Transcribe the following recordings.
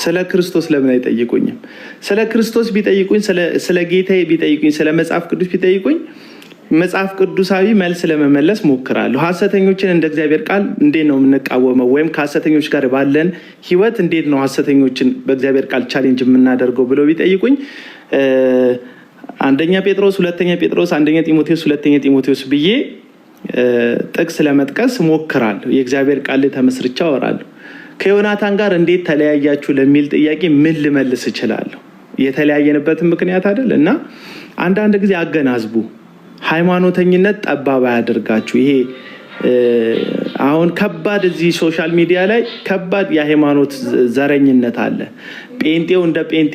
ስለ ክርስቶስ ለምን አይጠይቁኝም? ስለ ክርስቶስ ቢጠይቁኝ፣ ስለ ጌታዬ ቢጠይቁኝ፣ ስለ መጽሐፍ ቅዱስ ቢጠይቁኝ መጽሐፍ ቅዱሳዊ መልስ ለመመለስ ሞክራለሁ። ሐሰተኞችን እንደ እግዚአብሔር ቃል እንዴት ነው የምንቃወመው? ወይም ከሐሰተኞች ጋር ባለን ህይወት እንዴት ነው ሐሰተኞችን በእግዚአብሔር ቃል ቻሌንጅ የምናደርገው ብለው ቢጠይቁኝ አንደኛ ጴጥሮስ፣ ሁለተኛ ጴጥሮስ፣ አንደኛ ጢሞቴዎስ፣ ሁለተኛ ጢሞቴዎስ ብዬ ጥቅስ ለመጥቀስ ሞክራለሁ። የእግዚአብሔር ቃል ላይ ተመስርቻ አወራለሁ። ከዮናታን ጋር እንዴት ተለያያችሁ ለሚል ጥያቄ ምን ልመልስ እችላለሁ? የተለያየንበትን ምክንያት አይደል? እና አንዳንድ ጊዜ አገናዝቡ። ሃይማኖተኝነት ጠባብ አያደርጋችሁ። ይሄ አሁን ከባድ እዚህ ሶሻል ሚዲያ ላይ ከባድ የሃይማኖት ዘረኝነት አለ። ጴንጤው እንደ ጴንጤ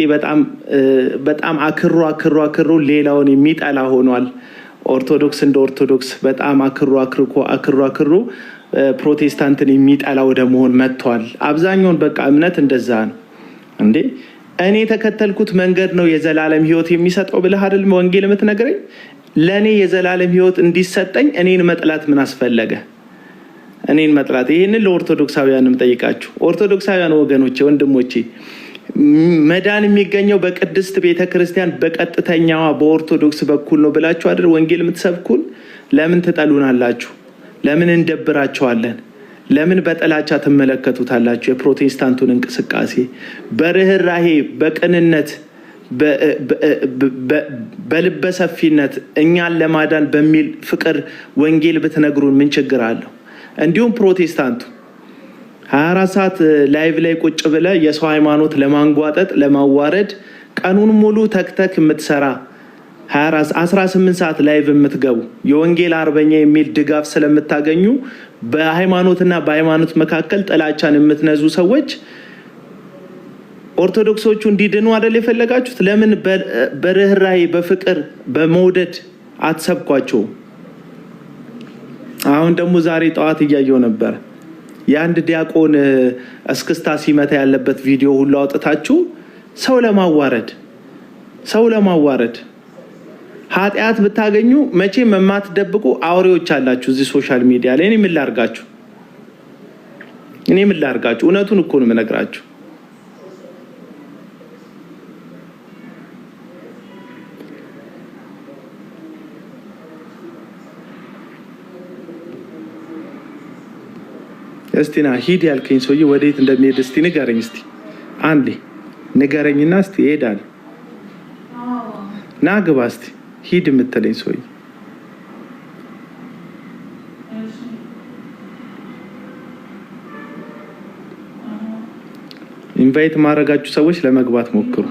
በጣም አክሮ ሌላውን የሚጠላ ሆኗል። ኦርቶዶክስ እንደ ኦርቶዶክስ በጣም አክሮ ፕሮቴስታንትን የሚጠላ ወደ መሆን መጥቷል። አብዛኛውን በቃ እምነት እንደዛ ነው እንዴ። እኔ የተከተልኩት መንገድ ነው የዘላለም ህይወት የሚሰጠው ብለህ አይደል ወንጌል የምትነግረኝ? ለእኔ የዘላለም ህይወት እንዲሰጠኝ እኔን መጥላት ምን አስፈለገ? እኔን መጥላት። ይህንን ለኦርቶዶክሳውያንም ጠይቃችሁ፣ ኦርቶዶክሳውያን ወገኖቼ፣ ወንድሞቼ፣ መዳን የሚገኘው በቅድስት ቤተክርስቲያን በቀጥተኛዋ በኦርቶዶክስ በኩል ነው ብላችሁ አይደል ወንጌል የምትሰብኩን? ለምን ትጠሉናላችሁ? ለምን እንደብራቸዋለን? ለምን በጥላቻ ትመለከቱታላችሁ? የፕሮቴስታንቱን እንቅስቃሴ በርህራሄ በቅንነት በልበሰፊነት እኛን ለማዳን በሚል ፍቅር ወንጌል ብትነግሩን ምን ችግር አለው? እንዲሁም ፕሮቴስታንቱ 24 ሰዓት ላይቭ ላይ ቁጭ ብለ የሰው ሃይማኖት ለማንጓጠጥ ለማዋረድ ቀኑን ሙሉ ተክተክ የምትሰራ 18 ሰዓት ላይቭ የምትገቡ የወንጌል አርበኛ የሚል ድጋፍ ስለምታገኙ በሃይማኖትና በሃይማኖት መካከል ጥላቻን የምትነዙ ሰዎች ኦርቶዶክሶቹ እንዲድኑ አይደል የፈለጋችሁት? ለምን በርህራሄ በፍቅር በመውደድ አትሰብኳቸው? አሁን ደግሞ ዛሬ ጠዋት እያየው ነበር የአንድ ዲያቆን እስክስታ ሲመታ ያለበት ቪዲዮ ሁሉ አውጥታችሁ ሰው ለማዋረድ ኃጢአት ብታገኙ መቼም የማትደብቁ አውሬዎች አላችሁ እዚህ ሶሻል ሚዲያ ላይ። እኔ ምን ላርጋችሁ? እውነቱን እኮ ነው የምነግራችሁ። እስቲና ሂድ ያልከኝ ሰውዬ ወዴት እንደሚሄድ እስቲ ንገረኝ። እስቲ አንዴ ንገረኝና እስቲ እሄዳለሁ። ና ግባ እስቲ ሂድ የምትለኝ ሰውዬ ኢንቫይት ማድረጋችሁ ሰዎች ለመግባት ሞክሩ።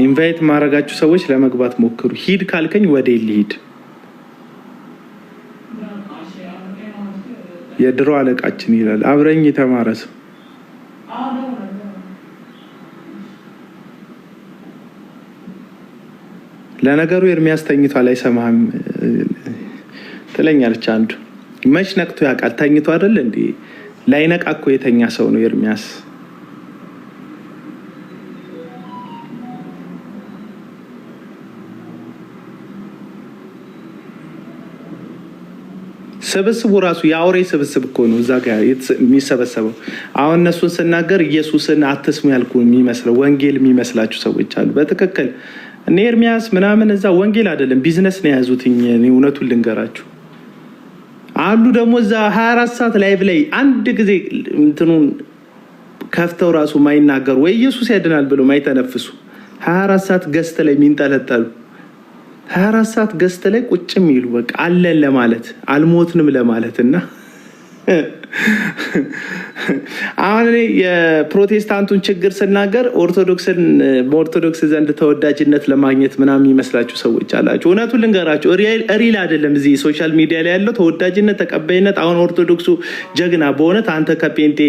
ኢንቫይት ማድረጋችሁ ሰዎች ለመግባት ሞክሩ። ሂድ ካልከኝ ወደ ልሂድ? የድሮ አለቃችን ይላል አብረኝ የተማረ ሰው። ለነገሩ ኤርሚያስ ተኝቷል አይሰማህም ትለኛለች አንዱ። መች ነቅቶ ያውቃል? ተኝቶ አይደል እንዴ? ላይነቃ እኮ የተኛ ሰው ነው ኤርሚያስ። ስብስቡ ራሱ የአውሬ ስብስብ እኮ ነው እዛ ጋር የሚሰበሰበው። አሁን እነሱን ስናገር ኢየሱስን አትስሙ ያልኩ የሚመስለው ወንጌል የሚመስላችሁ ሰዎች አሉ። በትክክል እኔ ኤርሚያስ ምናምን እዛ ወንጌል አይደለም ቢዝነስ ነው የያዙት። እኔ እውነቱን ልንገራችሁ አሉ ደግሞ እዛ 24 ሰዓት ላይቭ ላይ አንድ ጊዜ እንትኑን ከፍተው ራሱ ማይናገሩ ወይ ኢየሱስ ያድናል ብለው ማይተነፍሱ 24 ሰዓት ገስት ላይ የሚንጠለጠሉ 24 ሰዓት ገስት ላይ ቁጭ የሚሉ በቃ አለን ለማለት አልሞትንም ለማለት እና አሁን የፕሮቴስታንቱን ችግር ስናገር በኦርቶዶክስ ዘንድ ተወዳጅነት ለማግኘት ምናምን ይመስላችሁ ሰዎች አላችሁ። እውነቱን ልንገራችሁ ሪል አይደለም። እዚህ ሶሻል ሚዲያ ላይ ያለው ተወዳጅነት ተቀባይነት አሁን ኦርቶዶክሱ ጀግና በእውነት አንተ ከጴንጤ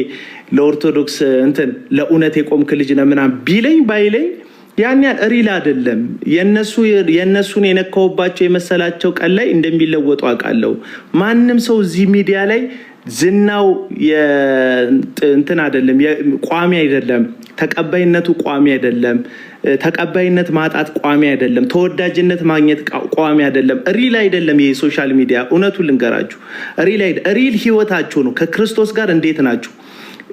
ለኦርቶዶክስ እንትን ለእውነት የቆምክ ልጅ ነህ ምናምን ቢለኝ ባይለኝ ያን ያህል ሪል አይደለም። የነሱን የነካውባቸው የመሰላቸው ቀን ላይ እንደሚለወጡ አውቃለሁ። ማንም ሰው እዚህ ሚዲያ ላይ ዝናው እንትን አይደለም ቋሚ አይደለም፣ ተቀባይነቱ ቋሚ አይደለም። ተቀባይነት ማጣት ቋሚ አይደለም። ተወዳጅነት ማግኘት ቋሚ አይደለም። ሪል አይደለም። ይሄ ሶሻል ሚዲያ እውነቱን ልንገራችሁ ሪል ህይወታችሁ ነው። ከክርስቶስ ጋር እንዴት ናችሁ?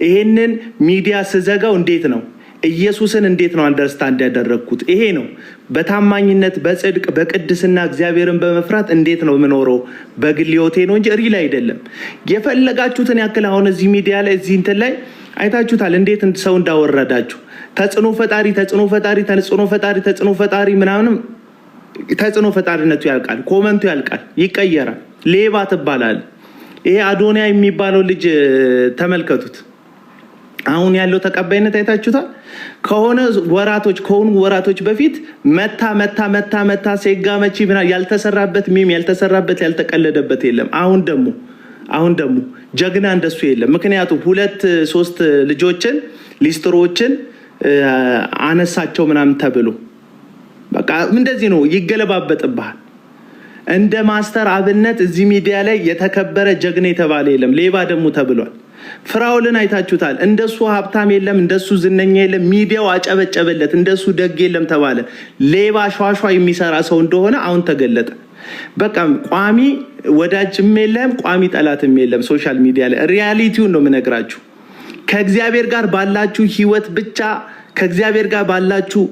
ይሄንን ሚዲያ ስዘጋው እንዴት ነው ኢየሱስን እንዴት ነው አንደርስታንድ ያደረግኩት? ይሄ ነው በታማኝነት በጽድቅ በቅድስና እግዚአብሔርን በመፍራት እንዴት ነው የምኖረው በግል ህይወቴ ነው እንጂ ሪል አይደለም። የፈለጋችሁትን ያክል አሁን እዚህ ሚዲያ ላይ እዚህ እንትን ላይ አይታችሁታል እንዴት ሰው እንዳወረዳችሁ። ተጽዕኖ ፈጣሪ ምናምን ተጽዕኖ ፈጣሪነቱ ያልቃል፣ ኮመንቱ ያልቃል፣ ይቀየራል። ሌባ ትባላል። ይሄ አዶንያ የሚባለው ልጅ ተመልከቱት። አሁን ያለው ተቀባይነት አይታችሁታል። ከሆኑ ወራቶች በፊት መታ ሴጋ መቺ ያልተሰራበት ያልተቀለደበት የለም። አሁን ደግሞ ጀግና እንደሱ የለም። ምክንያቱም 2-3 ልጆችን ሊስትሮችን አነሳቸው ምናምን ተብሎ በቃ እንደዚህ ነው ይገለባበጥብሃል። እንደ ማስተር አብነት እዚህ ሚዲያ ላይ የተከበረ ጀግና የተባለ የለም። ሌባ ደግሞ ተብሏል። ፍራውልን አይታችሁታል። እንደሱ ሀብታም የለም፣ እንደሱ ዝነኛ የለም። ሚዲያው አጨበጨበለት። እንደሱ ደግ የለም ተባለ። ሌባ ሿሿ የሚሰራ ሰው እንደሆነ አሁን ተገለጠ። በቃ ቋሚ ወዳጅም የለም፣ ቋሚ ጠላትም የለም። ሶሻል ሚዲያ ላይ ሪያሊቲውን ነው የምነግራችሁ። ከእግዚአብሔር ጋር ባላችሁ ህይወት ብቻ ከእግዚአብሔር ጋር ባላችሁ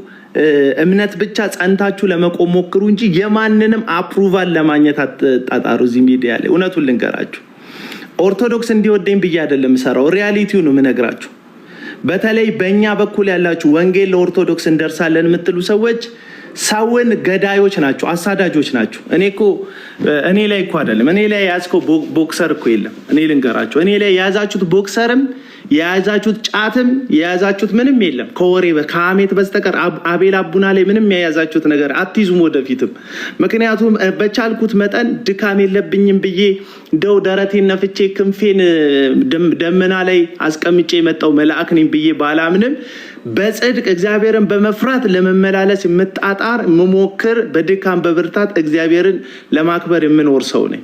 እምነት ብቻ ጸንታችሁ ለመቆም ሞክሩ እንጂ የማንንም አፕሩቫል ለማግኘት አትጣጣሩ። እዚህ ሚዲያ ላይ እውነቱን ልንገራችሁ ኦርቶዶክስ እንዲወደኝ ብዬ አይደለም ሰራው፣ ሪያሊቲው ነው የምነግራችሁ። በተለይ በእኛ በኩል ያላችሁ ወንጌል ለኦርቶዶክስ እንደርሳለን የምትሉ ሰዎች ሰውን ገዳዮች ናቸው፣ አሳዳጆች ናቸው። እኔ ላይ እኮ አይደለም እኔ ላይ ያዝከው ቦክሰር እኮ የለም። እኔ ልንገራችሁ እኔ ላይ የያዛችሁት ቦክሰርም የያዛችሁት ጫትም የያዛችሁት ምንም የለም ከወሬ ከአሜት በስተቀር አቤል አቡና ላይ ምንም የያዛችሁት ነገር አትይዙም ወደፊትም። ምክንያቱም በቻልኩት መጠን ድካም የለብኝም ብዬ እንደው ደረቴን ነፍቼ ክንፌን ደመና ላይ አስቀምጬ የመጣው መልአክ ነኝ ብዬ ባላምንም በጽድቅ እግዚአብሔርን በመፍራት ለመመላለስ የምጣጣር የምሞክር በድካም በብርታት እግዚአብሔርን ለማክበር የምኖር ሰው ነኝ።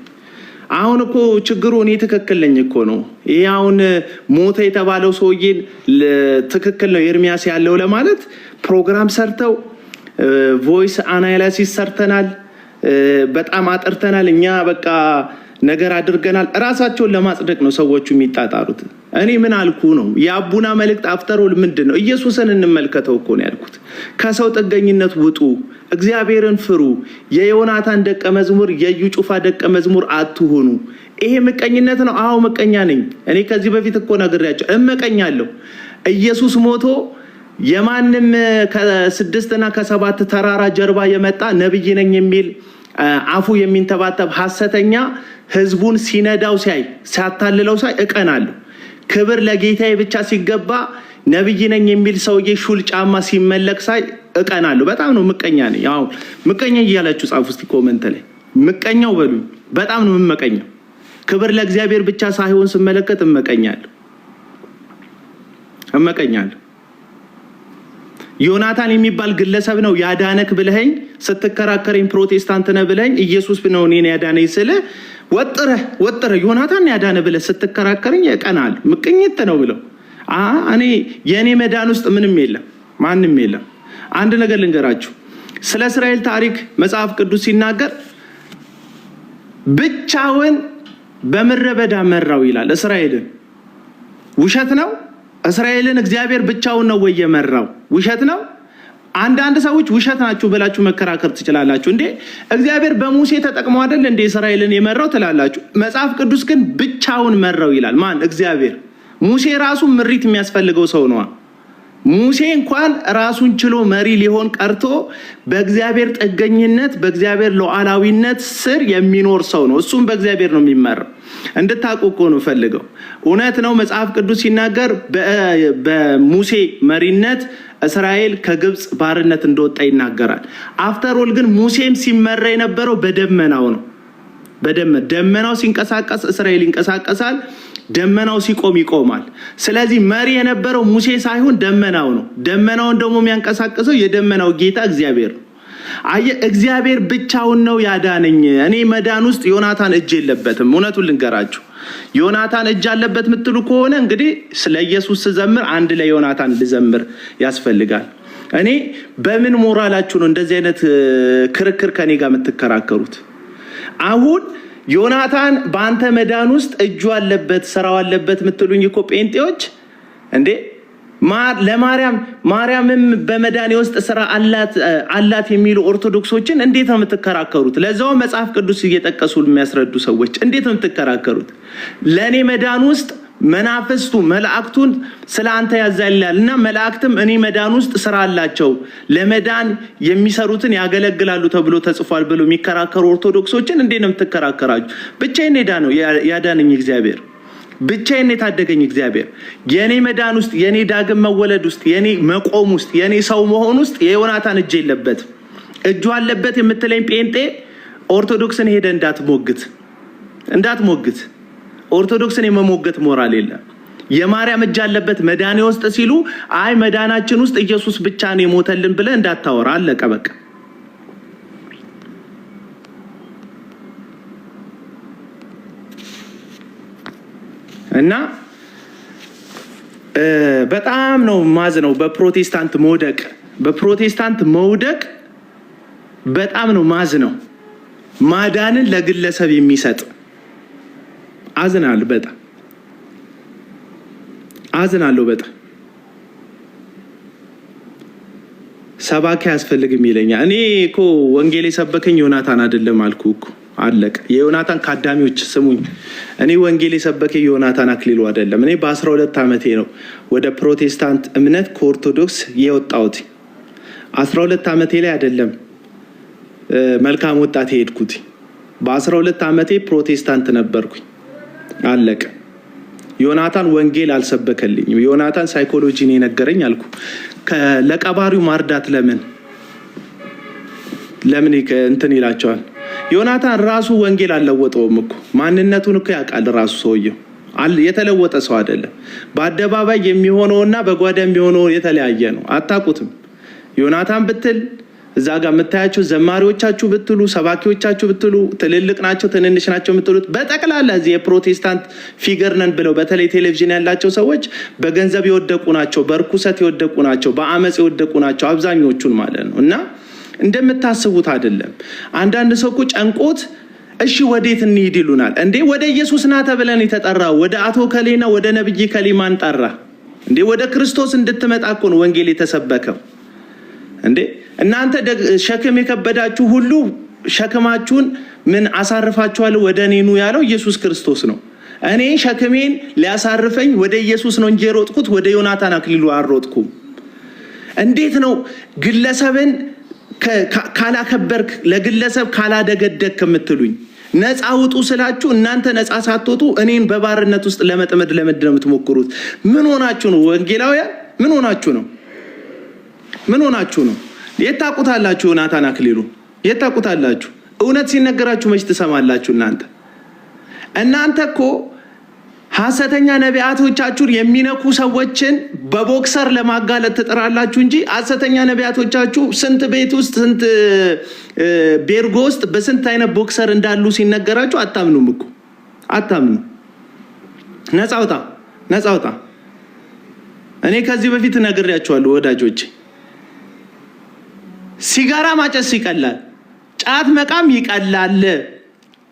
አሁን እኮ ችግሩ እኔ ትክክል ነኝ እኮ ነው። ይሄ አሁን ሞተ የተባለው ሰውዬን ትክክል ነው ኤርሚያስ ያለው ለማለት ፕሮግራም ሰርተው ቮይስ አናላይሲስ ሰርተናል፣ በጣም አጥርተናል፣ እኛ በቃ ነገር አድርገናል። ራሳቸውን ለማጽደቅ ነው ሰዎቹ የሚጣጣሩት። እኔ ምን አልኩ ነው የአቡና መልእክት አፍተሮል ምንድን ነው? ኢየሱስን እንመልከተው እኮ ነው ያልኩት። ከሰው ጥገኝነት ውጡ፣ እግዚአብሔርን ፍሩ፣ የዮናታን ደቀ መዝሙር የዩ ጩፋ ደቀ መዝሙር አትሆኑ። ይሄ ምቀኝነት ነው። አዎ ምቀኛ ነኝ እኔ። ከዚህ በፊት እኮ ነግሬያቸው እመቀኛለሁ። ኢየሱስ ሞቶ የማንም ከ6 እና ከ7 ተራራ ጀርባ የመጣ ነብይ ነኝ የሚል አፉ የሚንተባተብ ሐሰተኛ ህዝቡን ሲነዳው ሲያታልለው ሳይ እቀናለሁ። ክብር ለጌታዬ ብቻ ሲገባ ነብይ ነኝ የሚል ሰውዬ ሹል ጫማ ሲመለክ ሳይ እቀናለሁ። በጣም ነው ምቀኛ ነኝ። ያው ምቀኛ እያላችሁ ጻፉ እስቲ ኮሜንት ላይ ምቀኛው በሉ። በጣም ነው የምመቀኘው። ክብር ለእግዚአብሔር ብቻ ሳይሆን ስመለከት እመቀኛለሁ። ዮናታን የሚባል ግለሰብ ነው ያዳነክ ብለኸኝ ስትከራከረኝ ፕሮቴስታንት ነህ ብለኸኝ ኢየሱስ ነው እኔን ያዳነኝ ስለ ወጥረ ዮናታን ያዳነ ብለህ ስትከራከረኝ እቀናለሁ። ምቀኝት ነው ብለው እኔ የኔ መዳን ውስጥ ምንም የለም ማንም የለም። አንድ ነገር ልንገራችሁ ስለ እስራኤል ታሪክ መጽሐፍ ቅዱስ ሲናገር ብቻውን በምድረ በዳ መራው ይላል። እስራኤልን ውሸት ነው? እስራኤልን እግዚአብሔር ብቻውን ነው ወይ የመራው? ውሸት ነው? አንዳንድ ሰዎች ውሸት ናችሁ ብላችሁ መከራከር ትችላላችሁ። እንዴ እግዚአብሔር በሙሴ ተጠቅሞ አይደል እንዴ እስራኤልን የመራው ትላላችሁ። መጽሐፍ ቅዱስ ግን ብቻውን መራው ይላል። ማን? እግዚአብሔር። ሙሴ ራሱ ምሪት የሚያስፈልገው ሰው ነው። ሙሴ እንኳን ራሱን ችሎ መሪ ሊሆን ቀርቶ በእግዚአብሔር ጥገኝነት በእግዚአብሔር ሉዓላዊነት ስር የሚኖር ሰው ነው። እሱም በእግዚአብሔር ነው የሚመራው። እንድታውቁ እኮ ነው ፈልገው። እውነት ነው መጽሐፍ ቅዱስ ሲናገር በሙሴ መሪነት እስራኤል ከግብጽ ባርነት እንደወጣ ይናገራል። አፍተር ኦል ግን ሙሴም ሲመራ የነበረው በደመናው ነው። ደመናው ሲንቀሳቀስ እስራኤል ይንቀሳቀሳል፣ ደመናው ሲቆም ይቆማል። ስለዚህ መሪ የነበረው ሙሴ ሳይሆን ደመናው ነው። ደመናውን ደግሞ የሚያንቀሳቅሰው የደመናው ጌታ እግዚአብሔር ነው። እግዚአብሔር ብቻውን ነው ያዳነኝ። እኔ መዳን ውስጥ ዮናታን እጅ የለበትም። እውነቱን ልንገራችሁ ዮናታን እጅ አለበት የምትሉ ከሆነ እንግዲህ ስለ ኢየሱስ ዘምር አንድ ላይ ዮናታን ልዘምር ያስፈልጋል። እኔ በምን ሞራላችሁ ነው እንደዚህ አይነት ክርክር ከኔ ጋር የምትከራከሩት? አሁን ዮናታን በአንተ መዳን ውስጥ እጁ አለበት ስራው አለበት የምትሉኝ እኮ ጴንጤዎች እንዴ ማርያምም በመዳኔ ውስጥ ስራ አላት የሚሉ ኦርቶዶክሶችን እንዴት ነው የምትከራከሩት? ለዛው መጽሐፍ ቅዱስ እየጠቀሱ የሚያስረዱ ሰዎች እንዴት ነው የምትከራከሩት? ለኔ መዳን ውስጥ መናፍስቱ መላእክቱን ስለ አንተ ያዛልላል እና መላእክትም እኔ መዳን ውስጥ ስራ አላቸው ለመዳን የሚሰሩትን ያገለግላሉ ተብሎ ተጽፏል ብሎ የሚከራከሩ ኦርቶዶክሶችን እንዴት ነው የምትከራከራችሁ? ብቻዬን ነው ያዳነኝ እግዚአብሔር፣ ብቻዬን የታደገኝ እግዚአብሔር። የኔ መዳን ውስጥ የኔ ዳግም መወለድ ውስጥ የኔ መቆም ውስጥ የኔ ሰው መሆን ውስጥ የዮናታን እጅ የለበት። እጁ አለበት የምትለኝ ጴንጤ ኦርቶዶክስን ሄደ እንዳትሞግት። ኦርቶዶክስን የመሞገት ሞራል የለም። የማርያም እጅ አለበት መዳኔ ውስጥ ሲሉ አይ መዳናችን ውስጥ ኢየሱስ ብቻ ነው የሞተልን ብለህ እንዳታወራ። አለቀ በቃ። እና በጣም ነው ማዝነው በፕሮቴስታንት መውደቅ በጣም ነው ማዝነው። ማዳንን ለግለሰብ የሚሰጥ አዝናለሁ በጣም። ሰባኪ ያስፈልግም ይለኛል። እኔ እኮ ወንጌል የሰበከኝ ዮናታን አይደለም አልኩ እኮ አለቀ። የዮናታን ካዳሚዎች ስሙኝ። እኔ ወንጌል የሰበከኝ ዮናታን አክሊሉ አይደለም። እኔ በ12 ዓመቴ ነው ወደ ፕሮቴስታንት እምነት ከኦርቶዶክስ የወጣሁት። 12 ዓመቴ ላይ አይደለም መልካም ወጣት ሄድኩት። በ12 ዓመቴ ፕሮቴስታንት ነበርኩኝ። አለቀ። ዮናታን ወንጌል አልሰበከልኝም። ዮናታን ሳይኮሎጂ ነው የነገረኝ አልኩ። ለቀባሪው ማርዳት ለምን እንትን ይላቸዋል? ዮናታን ራሱ ወንጌል አልለወጠውም እኮ ማንነቱን እኮ ያውቃል ራሱ ሰውየው። የተለወጠ ሰው አይደለም። በአደባባይ የሚሆነውና በጓዳ የሚሆነው የተለያየ ነው። አታውቁትም። ዮናታን ብትል እዛ ጋር የምታያቸው ዘማሪዎቻችሁ ብትሉ ሰባኪዎቻችሁ ብትሉ ትልልቅ ናቸው ትንንሽ ናቸው የምትሉት በጠቅላላ እዚህ የፕሮቴስታንት ፊገር ነን ብለው በተለይ ቴሌቪዥን ያላቸው ሰዎች በገንዘብ የወደቁ ናቸው፣ በርኩሰት የወደቁ ናቸው፣ በአመጽ የወደቁ ናቸው አብዛኞቹን ማለት ነው። እና እንደምታስቡት አይደለም። አንዳንድ ሰው እኮ ጨንቆት እሺ ወዴት እንሂድ ይሉናል። እንዴ ወደ ኢየሱስ ና ተብለን የተጠራው ወደ አቶ ከሌና ወደ ነብይ ከሊማን ጠራ እንዴ? ወደ ክርስቶስ እንድትመጣ እኮ ነው ወንጌል የተሰበከው። እንዴ እናንተ ሸክም የከበዳችሁ ሁሉ ሸክማችሁን ምን አሳርፋችኋለሁ ወደ እኔ ኑ ያለው ኢየሱስ ክርስቶስ ነው። እኔ ሸክሜን ሊያሳርፈኝ ወደ ኢየሱስ ነው እንጂ ሮጥኩት ወደ ዮናታን አክሊሉ አልሮጥኩም። እንዴት ነው ግለሰብን ካላከበርክ ለግለሰብ ካላደገደክ የምትሉኝ? ነፃ ውጡ ስላችሁ እናንተ ነፃ ሳትወጡ እኔን በባርነት ውስጥ ለመጥመድ ለምንድን ነው የምትሞክሩት? ምን ሆናችሁ ነው ወንጌላውያን? ምን ሆናችሁ ነው? የታቁታላችሁ ዮናታን አክሊሉ የታቁታላችሁ? እውነት ሲነገራችሁ መች ትሰማላችሁ? እናንተ እኮ ሐሰተኛ ነቢያቶቻችሁን የሚነኩ ሰዎችን በቦክሰር ለማጋለጥ ትጥራላችሁ እንጂ ሐሰተኛ ነቢያቶቻችሁ ስንት ቤት ውስጥ ስንት ቤርጎ ውስጥ በስንት አይነት ቦክሰር እንዳሉ ሲነገራችሁ አታምኑም እኮ አታምኑ። ነፃ ውጣ። እኔ ከዚህ በፊት ነግሬያችኋለሁ ወዳጆቼ። ሲጋራ ማጨስ ይቀላል፣ ጫት መቃም ይቀላል።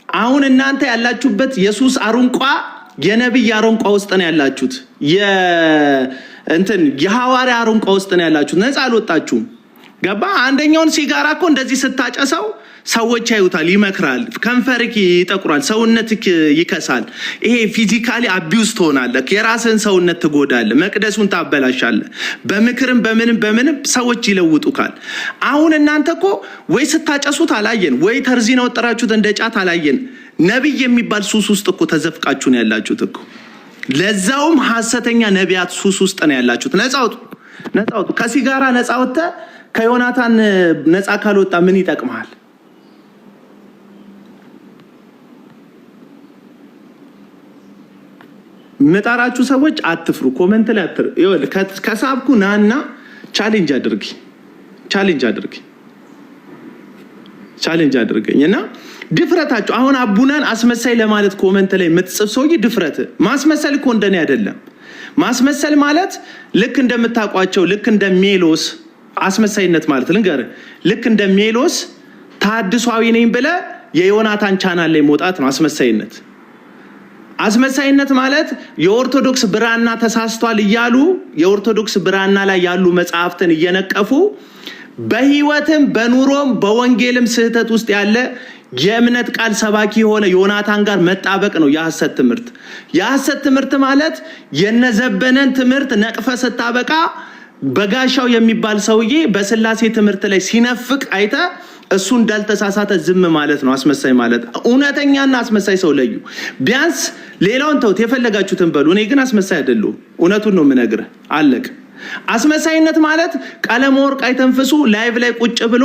አሁን እናንተ ያላችሁበት ኢየሱስ አሩንቋ የነብይ አሩንቋ ውስጥ ነው ያላችሁት። የሐዋርያ አሩንቋ ውስጥ ነው ያላችሁት። ነፃ አልወጣችሁም። ገባ? አንደኛውን ሲጋራ እኮ እንደዚህ ስታጨሰው ሰዎች ያዩታል፣ ይመክራል፣ ከንፈርክ ይጠቁራል፣ ሰውነትክ ይከሳል። ይሄ ፊዚካሊ አቢዩዝ ትሆናለህ፣ የራስን ሰውነት ትጎዳለህ፣ መቅደሱን ታበላሻለህ። በምክርም በምንም ሰዎች ይለውጡካል። አሁን እናንተ እኮ ወይ ስታጨሱት አላየን፣ ወይ ተርዚና ወጠራችሁት እንደ ጫት አላየን። ነብይ የሚባል ሱስ ውስጥ እኮ ተዘፍቃችሁ ነው ያላችሁት እኮ። ለዛውም ሐሰተኛ ነቢያት ሱስ ውስጥ ነው ያላችሁት። ነፃ ውጡ። ከሲጋራ ነፃ ወጥተህ ከዮናታን ነፃ ካልወጣ ምን ይጠቅማል? መጣራችሁ ሰዎች አትፍሩ። ኮሜንት ላይ ከሳብኩ ናና ቻሌንጅ አድርገኝና ድፍረታችሁ አሁን አቡናን አስመሳይ ለማለት ኮሜንት ላይ የምትጽፍ ሰውዬ ድፍረት። ማስመሰል እኮ እንደኔ አይደለም። ማስመሰል ማለት ልክ እንደምታውቋቸው ልክ እንደ ሜሎስ አስመሳይነት ማለት ልንገርህ፣ ልክ እንደ ሜሎስ ታድሷዊ ነኝ ብለህ የዮናታን ቻናል ላይ መውጣት ነው አስመሳይነት። አስመሳይነት ማለት የኦርቶዶክስ ብራና ተሳስቷል እያሉ የኦርቶዶክስ ብራና ላይ ያሉ መጽሐፍትን እየነቀፉ በህይወትም በኑሮም በወንጌልም ስህተት ውስጥ ያለ የእምነት ቃል ሰባኪ የሆነ ዮናታን ጋር መጣበቅ ነው የሐሰት ትምህርት። የሐሰት ትምህርት ማለት የነዘበነን ትምህርት ነቅፈ ስታበቃ በጋሻው የሚባል ሰውዬ በስላሴ ትምህርት ላይ ሲነፍቅ አይተ እሱ እንዳልተሳሳተ ዝም ማለት ነው አስመሳይ ማለት። እውነተኛና አስመሳይ ሰው ለዩ። ቢያንስ ሌላውን ተውት፣ የፈለጋችሁትን በሉ። እኔ ግን አስመሳይ አይደለሁም፣ እውነቱን ነው የምነግርህ። አለቅ። አስመሳይነት ማለት ቀለም ወርቅ አይተንፍሱ ላይቭ ላይ ቁጭ ብሎ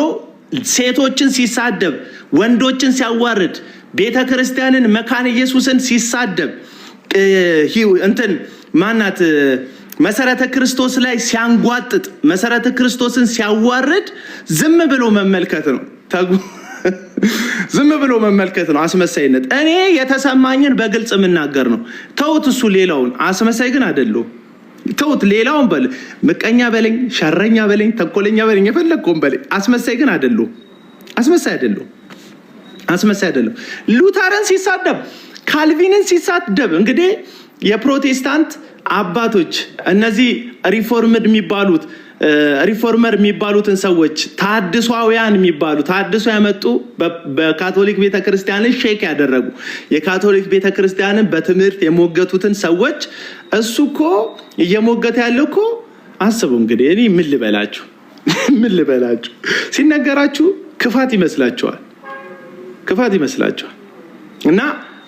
ሴቶችን ሲሳደብ፣ ወንዶችን ሲያዋርድ፣ ቤተክርስቲያንን መካነ ኢየሱስን ሲሳደብ፣ እንትን ማናት መሰረተ ክርስቶስ ላይ ሲያንጓጥጥ፣ መሰረተ ክርስቶስን ሲያዋርድ ዝም ብሎ መመልከት ነው። ዝም ብሎ መመልከት ነው አስመሳይነት። እኔ የተሰማኝን በግልጽ የምናገር ነው። ተውት እሱ ሌላውን። አስመሳይ ግን አይደለሁም። ተውት ሌላውን በል፣ ምቀኛ በለኝ፣ ሸረኛ በለኝ፣ ተንኮለኛ በለኝ፣ የፈለግከውን በለኝ። አስመሳይ ግን አይደለሁም። አስመሳይ አይደለሁም። አስመሳይ አይደለሁም። ሉተርን ሲሳደብ፣ ካልቪንን ሲሳደብ እንግዲህ የፕሮቴስታንት አባቶች እነዚህ ሪፎርመር የሚባሉትን ሰዎች ታድሷውያን የሚባሉ ታድሶ ያመጡ በካቶሊክ ቤተክርስቲያንን ሼክ ያደረጉ የካቶሊክ ቤተክርስቲያንን በትምህርት የሞገቱትን ሰዎች እሱ እኮ እየሞገተ ያለው እኮ አስቡ እንግዲህ። እኔ ምን ልበላችሁ ሲነገራችሁ ክፋት ይመስላችኋል እና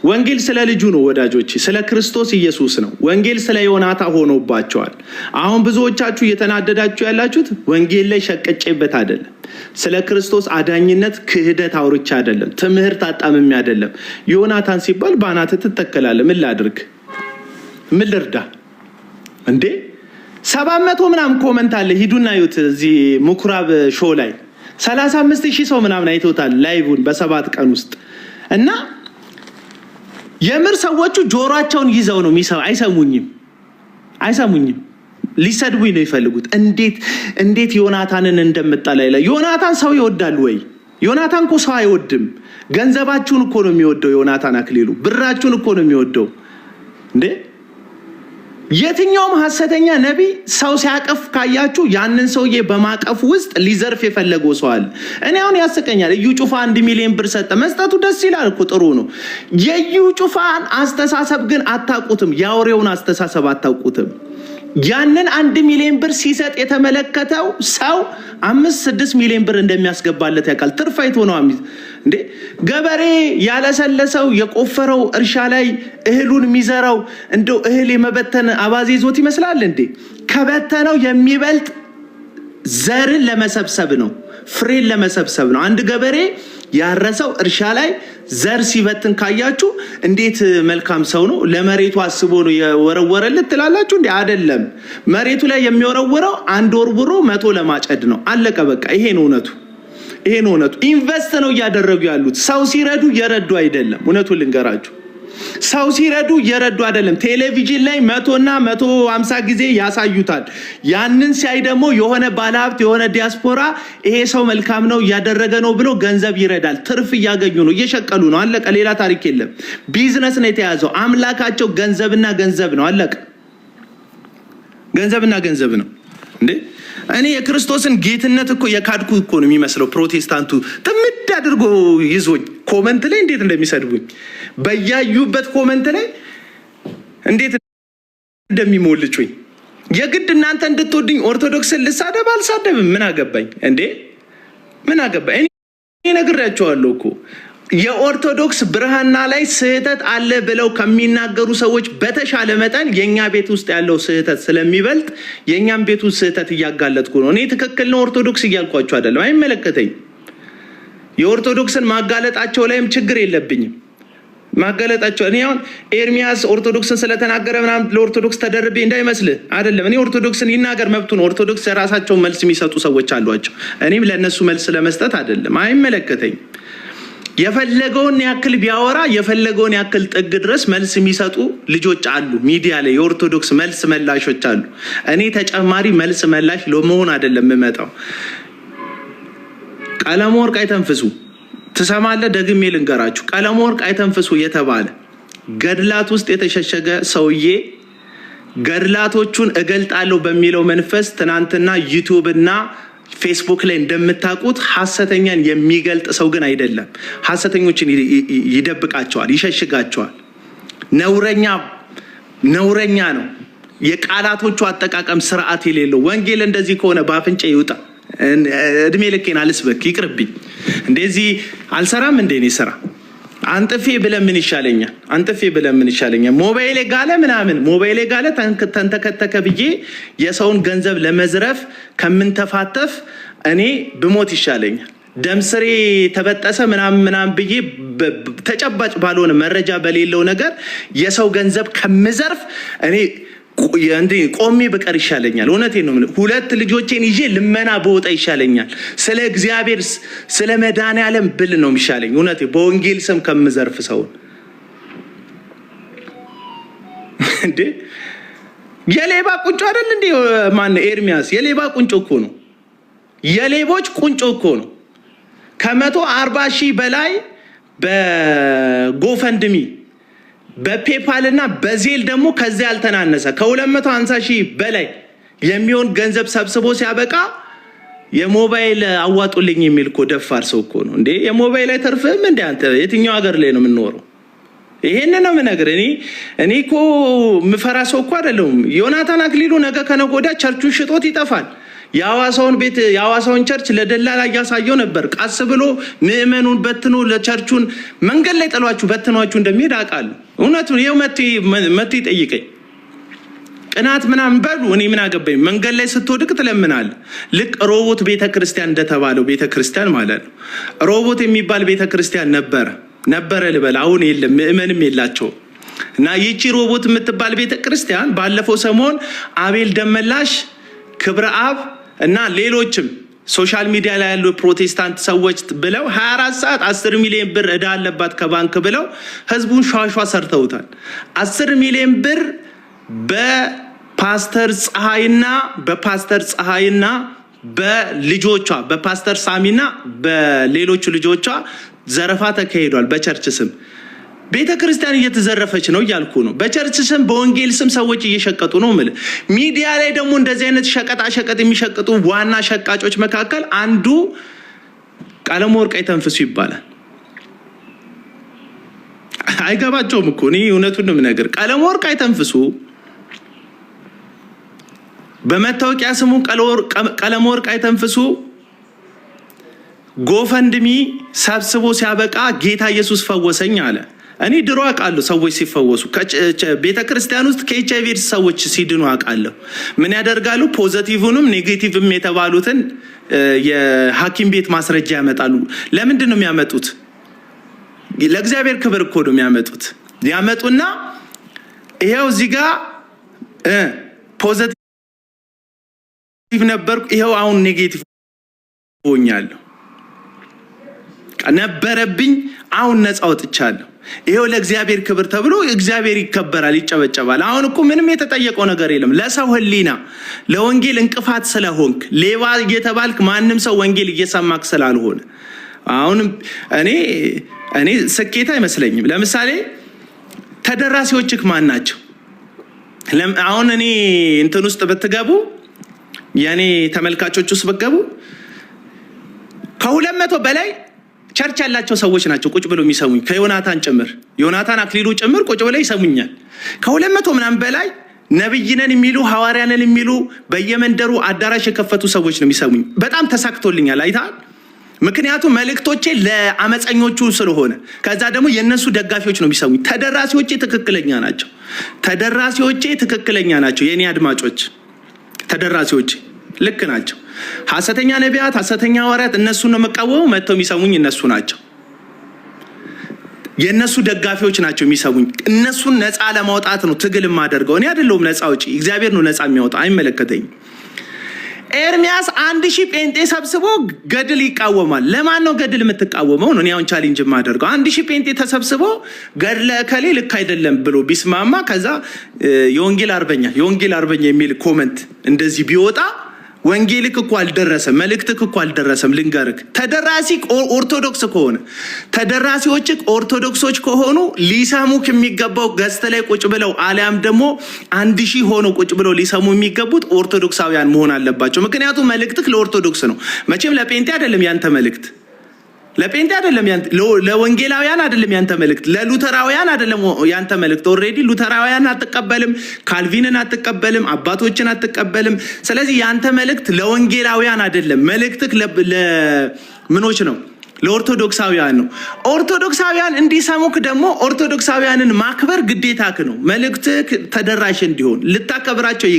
ወንጌል ስለ ልጁ ነው ወዳጆች፣ ስለ ክርስቶስ ኢየሱስ ነው። ወንጌል ስለ ዮናታ ሆኖባቸዋል። አሁን ብዙዎቻችሁ እየተናደዳችሁ ያላችሁት ወንጌል ላይ ሸቀጨበት አይደለም፣ ስለ ክርስቶስ አዳኝነት ክህደት አውርቻ አይደለም፣ ትምህርት አጣምም አይደለም። ዮናታን ሲባል ባናተ ትተከላለህ። ምን ላድርግ? ምን ልርዳ እንዴ? 700 ምናምን ኮመንት አለ። ሂዱና ይዩት። እዚህ ምኩራብ ሾው ላይ 35,000 ሰው ምናምን አይቶታል ላይቭን በ7 ቀን ውስጥ እና የምር ሰዎቹ ጆሮአቸውን ይዘው ነው አይሰሙኝም። ሊሰድቡኝ ነው ይፈልጉት። እንዴት ዮናታንን እንደምጣላ ይላል። ዮናታን ሰው ይወዳል ወይ? ዮናታን እኮ ሰው አይወድም። ገንዘባችሁን እኮ ነው የሚወደው ዮናታን አክሊሉ። ብራችሁን እኮ ነው የሚወደው እንዴ። የትኛውም ሐሰተኛ ነቢይ ሰው ሲያቀፍ ካያችሁ ያንን ሰውዬ በማቀፍ ውስጥ ሊዘርፍ የፈለገው ሰው አለ። እኔ አሁን ያስቀኛል። እዩ ጩፋ 1 ሚሊዮን ብር ሰጠ። መስጠቱ ደስ ይላል እኮ ጥሩ ነው። የዩ ጩፋን አስተሳሰብ ግን አታውቁትም። የአውሬውን አስተሳሰብ አታውቁትም። ያንን 1 ሚሊዮን ብር ሲሰጥ የተመለከተው ሰው 5-6 ሚሊዮን ብር እንደሚያስገባለት ያውቃል። ትርፋይቶ ነው እንዴ። ገበሬ ያለሰለሰው የቆፈረው እርሻ ላይ እህሉን የሚዘራው እንደው እህል የመበተን አባዜ ይዞት ይመስላል እንዴ? ከበተነው የሚበልጥ ዘርን ለመሰብሰብ ነው፣ ፍሬን ለመሰብሰብ ነው። አንድ ገበሬ ያረሰው እርሻ ላይ ዘር ሲበትን ካያችሁ እንዴት መልካም ሰው ነው፣ ለመሬቱ አስቦ ነው የወረወረለት ትላላችሁ እንዴ? አይደለም። መሬቱ ላይ የሚወረወረው 1 ወርውሮ 100 ለማጨድ ነው። አለቀ በቃ። ይሄ ነው እውነቱ። ኢንቨስት ነው እያደረጉ ያሉት። ሰው ሲረዱ እየረዱ አይደለም። እውነቱን ልንገራችሁ፣ ሰው ሲረዱ እየረዱ አይደለም። ቴሌቪዥን ላይ 100 እና 150 ጊዜ ያሳዩታል። ያንን ሲያይ ደግሞ የሆነ ባለሀብት የሆነ ዲያስፖራ ይሄ ሰው መልካም ነው እያደረገ ነው ብሎ ገንዘብ ይረዳል። ትርፍ እያገኙ ነው፣ እየሸቀሉ ነው። አለቀ። ሌላ ታሪክ የለም። ቢዝነስ ነው የተያዘው። አምላካቸው ገንዘብና ገንዘብ ነው። አለቀ። ገንዘብና ገንዘብ ነው እንዴ። እኔ የክርስቶስን ጌትነት እኮ የካድኩ እኮ ነው የሚመስለው። ፕሮቴስታንቱ ጥምድ አድርጎ ይዞኝ ኮመንት ላይ እንዴት እንደሚሰድቡኝ በያዩበት ኮመንት ላይ እንዴት እንደሚሞልጩኝ። የግድ እናንተ እንድትወዱኝ ኦርቶዶክስን ልሳደብ አልሳደብም ምን አገባኝ እንዴ? ምን አገባኝ? እኔ ነግሬያቸዋለሁ እኮ የኦርቶዶክስ ብርሃና ላይ ስህተት አለ ብለው ከሚናገሩ ሰዎች በተሻለ መጠን የኛ ቤት ውስጥ ያለው ስህተት ስለሚበልጥ የኛም ቤቱ ስህተት እያጋለጥኩ ነው። እኔ ትክክል ነው ኦርቶዶክስ እያልኳቸው አይደለም፣ አይመለከተኝም። የኦርቶዶክስን ማጋለጣቸው ላይም ችግር የለብኝም። ማጋለጣቸው እኔ አሁን ኤርሚያስ ኦርቶዶክስን ስለተናገረ ምናምን ለኦርቶዶክስ ተደርቤ እንዳይመስልህ አይደለም። እኔ ኦርቶዶክስን ይናገር መብቱ ነው። ኦርቶዶክስ የራሳቸው መልስ የሚሰጡ ሰዎች አሏቸው። እኔም ለነሱ መልስ ለመስጠት አይደለም፣ አይመለከተኝም። የፈለገውን ያክል ቢያወራ የፈለገውን ያክል ጥግ ድረስ መልስ የሚሰጡ ልጆች አሉ። ሚዲያ ላይ የኦርቶዶክስ መልስ መላሾች አሉ። እኔ ተጨማሪ መልስ መላሽ ለመሆን አይደለም የምመጣው። ቀለመወርቅ አይተንፍሱ ትሰማለህ? ደግሜ ልንገራችሁ፣ ቀለመወርቅ አይተንፍሱ የተባለ ገድላት ውስጥ የተሸሸገ ሰውዬ ገድላቶቹን እገልጣለሁ በሚለው መንፈስ ትናንትና ዩቲዩብ እና ፌስቡክ ላይ እንደምታውቁት ሐሰተኛን የሚገልጥ ሰው ግን አይደለም። ሐሰተኞችን ይደብቃቸዋል፣ ይሸሽጋቸዋል። ነውረኛ ነው። የቃላቶቹ አጠቃቀም ስርዓት የሌለው። ወንጌል እንደዚህ ከሆነ በአፍንጫ ይውጣ። እድሜ ልኬን አልስበክ፣ ይቅርብኝ። እንደዚህ አልሰራም እንደ እኔ ስራ አንጥፌ ብለን ምን ይሻለኛል? አንጥፌ ብለን ምን ይሻለኛል? ሞባይሌ ጋለ ምናምን ሞባይሌ ጋለ ተንተከተከ ብዬ የሰውን ገንዘብ ለመዝረፍ ከምንተፋተፍ እኔ ብሞት ይሻለኛል። ደምስሬ ተበጠሰ ምናምን ብዬ ተጨባጭ ባልሆነ መረጃ በሌለው ነገር የሰው ገንዘብ ከምዘርፍ እኔ ቆሜ በቀር ይሻለኛል። እውነቴን ነው። ሁለት ልጆቼን ይዤ ልመና በወጣ ይሻለኛል። ስለ እግዚአብሔር ስለ መድኃኔዓለም ብል ነው የሚሻለኝ። እውነቴ በወንጌል ስም ከምዘርፍ ሰውን እንዴ የሌባ ቁንጮ አይደል እንዴ? ማን ኤርሚያስ የሌባ ቁንጮ እኮ ነው። የሌቦች ቁንጮ እኮ ነው። 140,000 በላይ በጎፈንድሚ በፔፓል እና በዜል ደግሞ ከዚያ ያልተናነሰ ከ250,000 በላይ የሚሆን ገንዘብ ሰብስቦ ሲያበቃ የሞባይል አዋጡልኝ የሚል እኮ ደፋር ሰው እኮ ነው እንዴ! የሞባይል አይተርፍም እንዴ? አንተ የትኛው ሀገር ላይ ነው የምንኖረው? ይሄን ነው የምነግር። እኔ እኮ ምፈራ ሰው እኮ አይደለሁም። ዮናታን አክሊሉ ነገ ከነገ ወዲያ ቸርቹን ሽጦት ይጠፋል። የሐዋሳውን ቸርች ለደላላ እያሳየው ነበር። ቃስ ብሎ ምእመኑን በትኖ ለቸርቹን መንገድ ላይ ጥሏችሁ በትኗችሁ እንደሚሄድ አውቃለሁ። እውነቱን ይኸው መጥቶ ይጠይቀኝ። ቅናት ምናምን በሉ፣ እኔ ምን አገባኝ? መንገድ ላይ ስትወድቅ ትለምናለህ። ልክ ሮቦት ቤተክርስቲያን እንደተባለው ቤተክርስቲያን ማለት ነው። ሮቦት የሚባል ቤተክርስቲያን ነበረ ልበል፣ አሁን የለም፣ ምእመንም የላቸውም። እና ይቺ ሮቦት የምትባል ቤተክርስቲያን ባለፈው ሰሞን አቤል ደመላሽ፣ ክብረ አብ እና ሌሎችም ሶሻል ሚዲያ ላይ ያሉ ፕሮቴስታንት ሰዎች ብለው 24 ሰዓት 10 ሚሊዮን ብር እዳ አለባት ከባንክ ብለው ህዝቡን ሿሿ ሰርተውታል። 10 ሚሊዮን ብር በፓስተር ፀሐይና በልጆቿ በፓስተር ሳሚና በሌሎቹ ልጆቿ ዘረፋ ተካሂዷል። በቸርች ስም ቤተ ክርስቲያን እየተዘረፈች ነው እያልኩ ነው። በቸርች ስም በወንጌል ስም ሰዎች እየሸቀጡ ነው ማለት። ሚዲያ ላይ ደግሞ እንደዚህ አይነት ሸቀጣ የሚሸቅጡ ዋና ሸቃጮች መካከል አንዱ ቀለመወርቅ አይተንፍሱ ይባላል። አይገባቸውም እኮ እኔ እውነቱን ነው የምነግር። ቀለመወርቅ አይተንፍሱ በመታወቂያ ስሙ ቀለመወርቅ አይተንፍሱ ጎፈንድሚ ሰብስቦ ሲያበቃ ጌታ ኢየሱስ ፈወሰኝ አለ። እኔ ድሮ አውቃለሁ ሰዎች ሲፈወሱ ቤተክርስቲያን ውስጥ ከኤችአይቪ ሰዎች ሲድኑ አውቃለሁ። ምን ያደርጋሉ? ፖዚቲቭንም ኔጌቲቭም የተባሉትን የሐኪም ቤት ማስረጃ ያመጣሉ። ለምንድን ነው የሚያመጡት? ለእግዚአብሔር ክብር እኮ ነው የሚያመጡት። ያመጡና ይሄው እዚህ ጋር ፖዚቲቭ ነበርኩ፣ ይሄው አሁን ኔጌቲቭ ሆኛለሁ። ነበረብኝ፣ አሁን ነፃ ወጥቻለሁ። ይሄው ለእግዚአብሔር ክብር ተብሎ እግዚአብሔር ይከበራል፣ ይጨበጨባል። አሁን እኮ ምንም የተጠየቀው ነገር የለም። ለሰው ህሊና ለወንጌል እንቅፋት ስለሆንክ ሌባ እየተባልክ ማንም ሰው ወንጌል እየሰማክ ስላልሆነ አሁን እኔ ስኬት አይመስለኝም። ለምሳሌ ተደራሲዎችክ ማን ናቸው? አሁን እኔ እንትን ውስጥ ብትገቡ የኔ ተመልካቾች ውስጥ ብትገቡ ከ200 በላይ ቸርች ያላቸው ሰዎች ናቸው ቁጭ ብለው የሚሰሙኝ። ከዮናታን ጭምር ዮናታን አክሊሉ ጭምር ቁጭ ብለው ይሰሙኛል። ከ200 ምናምን በላይ ነብይነን የሚሉ ሐዋርያንን የሚሉ በየመንደሩ አዳራሽ የከፈቱ ሰዎች ነው የሚሰሙኝ። በጣም ተሳክቶልኛል። አይታል። ምክንያቱም መልእክቶቼ ለአመፀኞቹ ስለሆነ ከዛ ደግሞ የነሱ ደጋፊዎች ነው የሚሰሙኝ። ተደራሲዎቼ ትክክለኛ ናቸው። የኔ አድማጮች ተደራሲዎቼ ልክ ናቸው። ሐሰተኛ ነቢያት፣ ሐሰተኛ ሐዋርያት እነሱን ነው መቃወሙ። መጥተው የሚሰሙኝ እነሱ ናቸው። የነሱ ደጋፊዎች ናቸው የሚሰሙኝ። እነሱን ነፃ ለማውጣት ነው ትግል የማደርገው። እኔ አይደለሁም ነፃ አውጪ፣ እግዚአብሔር ነው ነፃ የሚያወጣ። አይመለከተኝም። ኤርሚያስ 1000 ጴንጤ ሰብስቦ ገድል ይቃወማል። ለማን ነው ገድል የምትቃወመው ነው? እኔ አሁን ቻሌንጅ የማደርገው 1000 ጴንጤ ተሰብስቦ ገድለ ከሌ ልክ አይደለም ብሎ ቢስማማ ከዛ የወንጌል አርበኛ የሚል ኮመንት እንደዚህ ቢወጣ ወንጌልክ እኮ አልደረሰም፣ መልእክትክ እኮ አልደረሰም። ልንገርክ ተደራሲ ኦርቶዶክስ ከሆነ ተደራሲዎች ኦርቶዶክሶች ከሆኑ ሊሰሙክ የሚገባው ገዝተ ላይ ቁጭ ብለው አሊያም ደግሞ 1000 ሆኖ ቁጭ ብለው ሊሰሙ የሚገቡት ኦርቶዶክሳውያን መሆን አለባቸው። ምክንያቱም መልእክትክ ለኦርቶዶክስ ነው። መቼም ለጴንጤ አይደለም ያንተ መልእክት፣ ለጴንጤ አይደለም ያንተ፣ ለወንጌላውያን አይደለም ያንተ መልእክት፣ ለሉተራውያን አይደለም ያንተ መልእክት። ኦሬዲ ሉተራውያን አትቀበልም፣ ካልቪንን አትቀበልም፣ አባቶችን አትቀበልም። ስለዚህ ያንተ መልእክት ለወንጌላውያን አይደለም። መልእክትክ ለምኖች ነው? ለኦርቶዶክሳውያን ነው። ኦርቶዶክሳውያን እንዲሰሙክ ደግሞ ኦርቶዶክሳውያንን ማክበር ግዴታክ ነው። መልእክትክ ተደራሽ እንዲሆን ልታከብራቸው